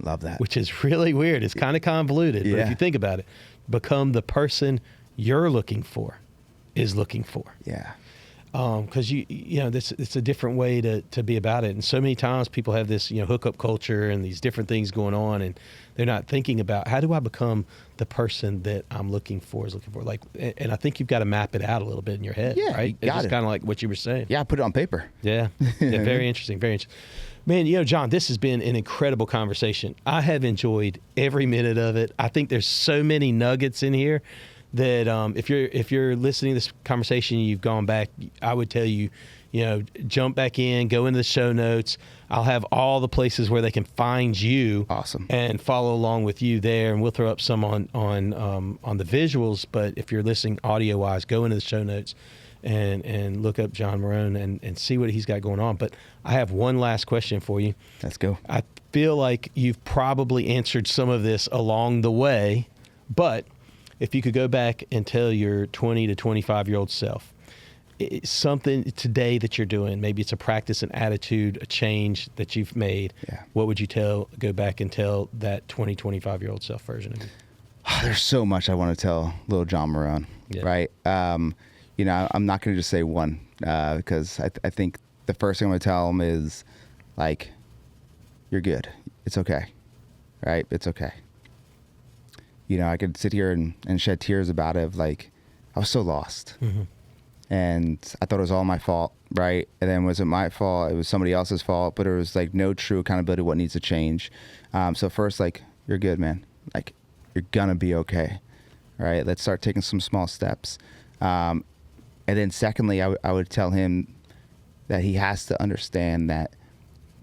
Love that. Which is really weird. It's kind of convoluted, but if you think about it, become the person you're looking for is looking for. Yeah. Because it's a different way to be about it. And so many times people have this, hookup culture and these different things going on, and they're not thinking about how do I become the person that I'm looking for is looking for. Like, and I think you've got to map it out a little bit in your head, right? It's just kind of like what you were saying. Yeah, put it on paper. Yeah. Very interesting. Very interesting. Man, John, this has been an incredible conversation. I have enjoyed every minute of it. I think there's so many nuggets in here that if you're listening to this conversation and you've gone back, I would tell you, jump back in, go into the show notes. I'll have all the places where they can find you. Awesome. And follow along with you there, and we'll throw up some on the visuals. But if you're listening audio wise, go into the show notes and look up John Marrone and see what he's got going on. But I have one last question for you. Let's go. I feel like you've probably answered some of this along the way, but if you could go back and tell your 20 to 25-year-old self something today that you're doing, maybe it's a practice, an attitude, a change that you've made, what would you go back and tell that 20, 25-year-old self version of you? There's so much I want to tell little John Marrone, right? I'm not going to just say one because I think the first thing I'm going to tell him is like, you're good. It's okay, right? It's okay. I could sit here and shed tears about it. Like, I was so lost. And I thought it was all my fault, right? And then was it my fault? It was somebody else's fault, but it was like no true accountability of what needs to change. So first, like, you're good, man. Like, you're gonna be okay, right? Let's start taking some small steps. And then secondly, I would tell him that he has to understand that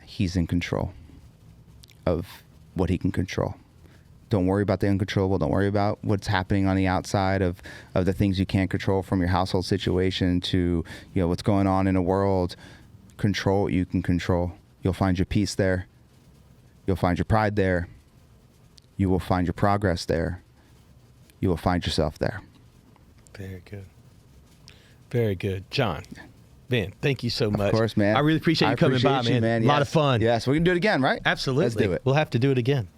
he's in control of what he can control. Don't worry about the uncontrollable. Don't worry about what's happening on the outside of the things you can't control, from your household situation to what's going on in the world. Control what you can control. You'll find your peace there. You'll find your pride there. You will find your progress there. You will find yourself there. Very good. Very good. John, man, thank you so much. Of course, man. I really appreciate you coming by, man. A lot of fun. Yes, we can do it again, right? Absolutely. Let's do it. We'll have to do it again.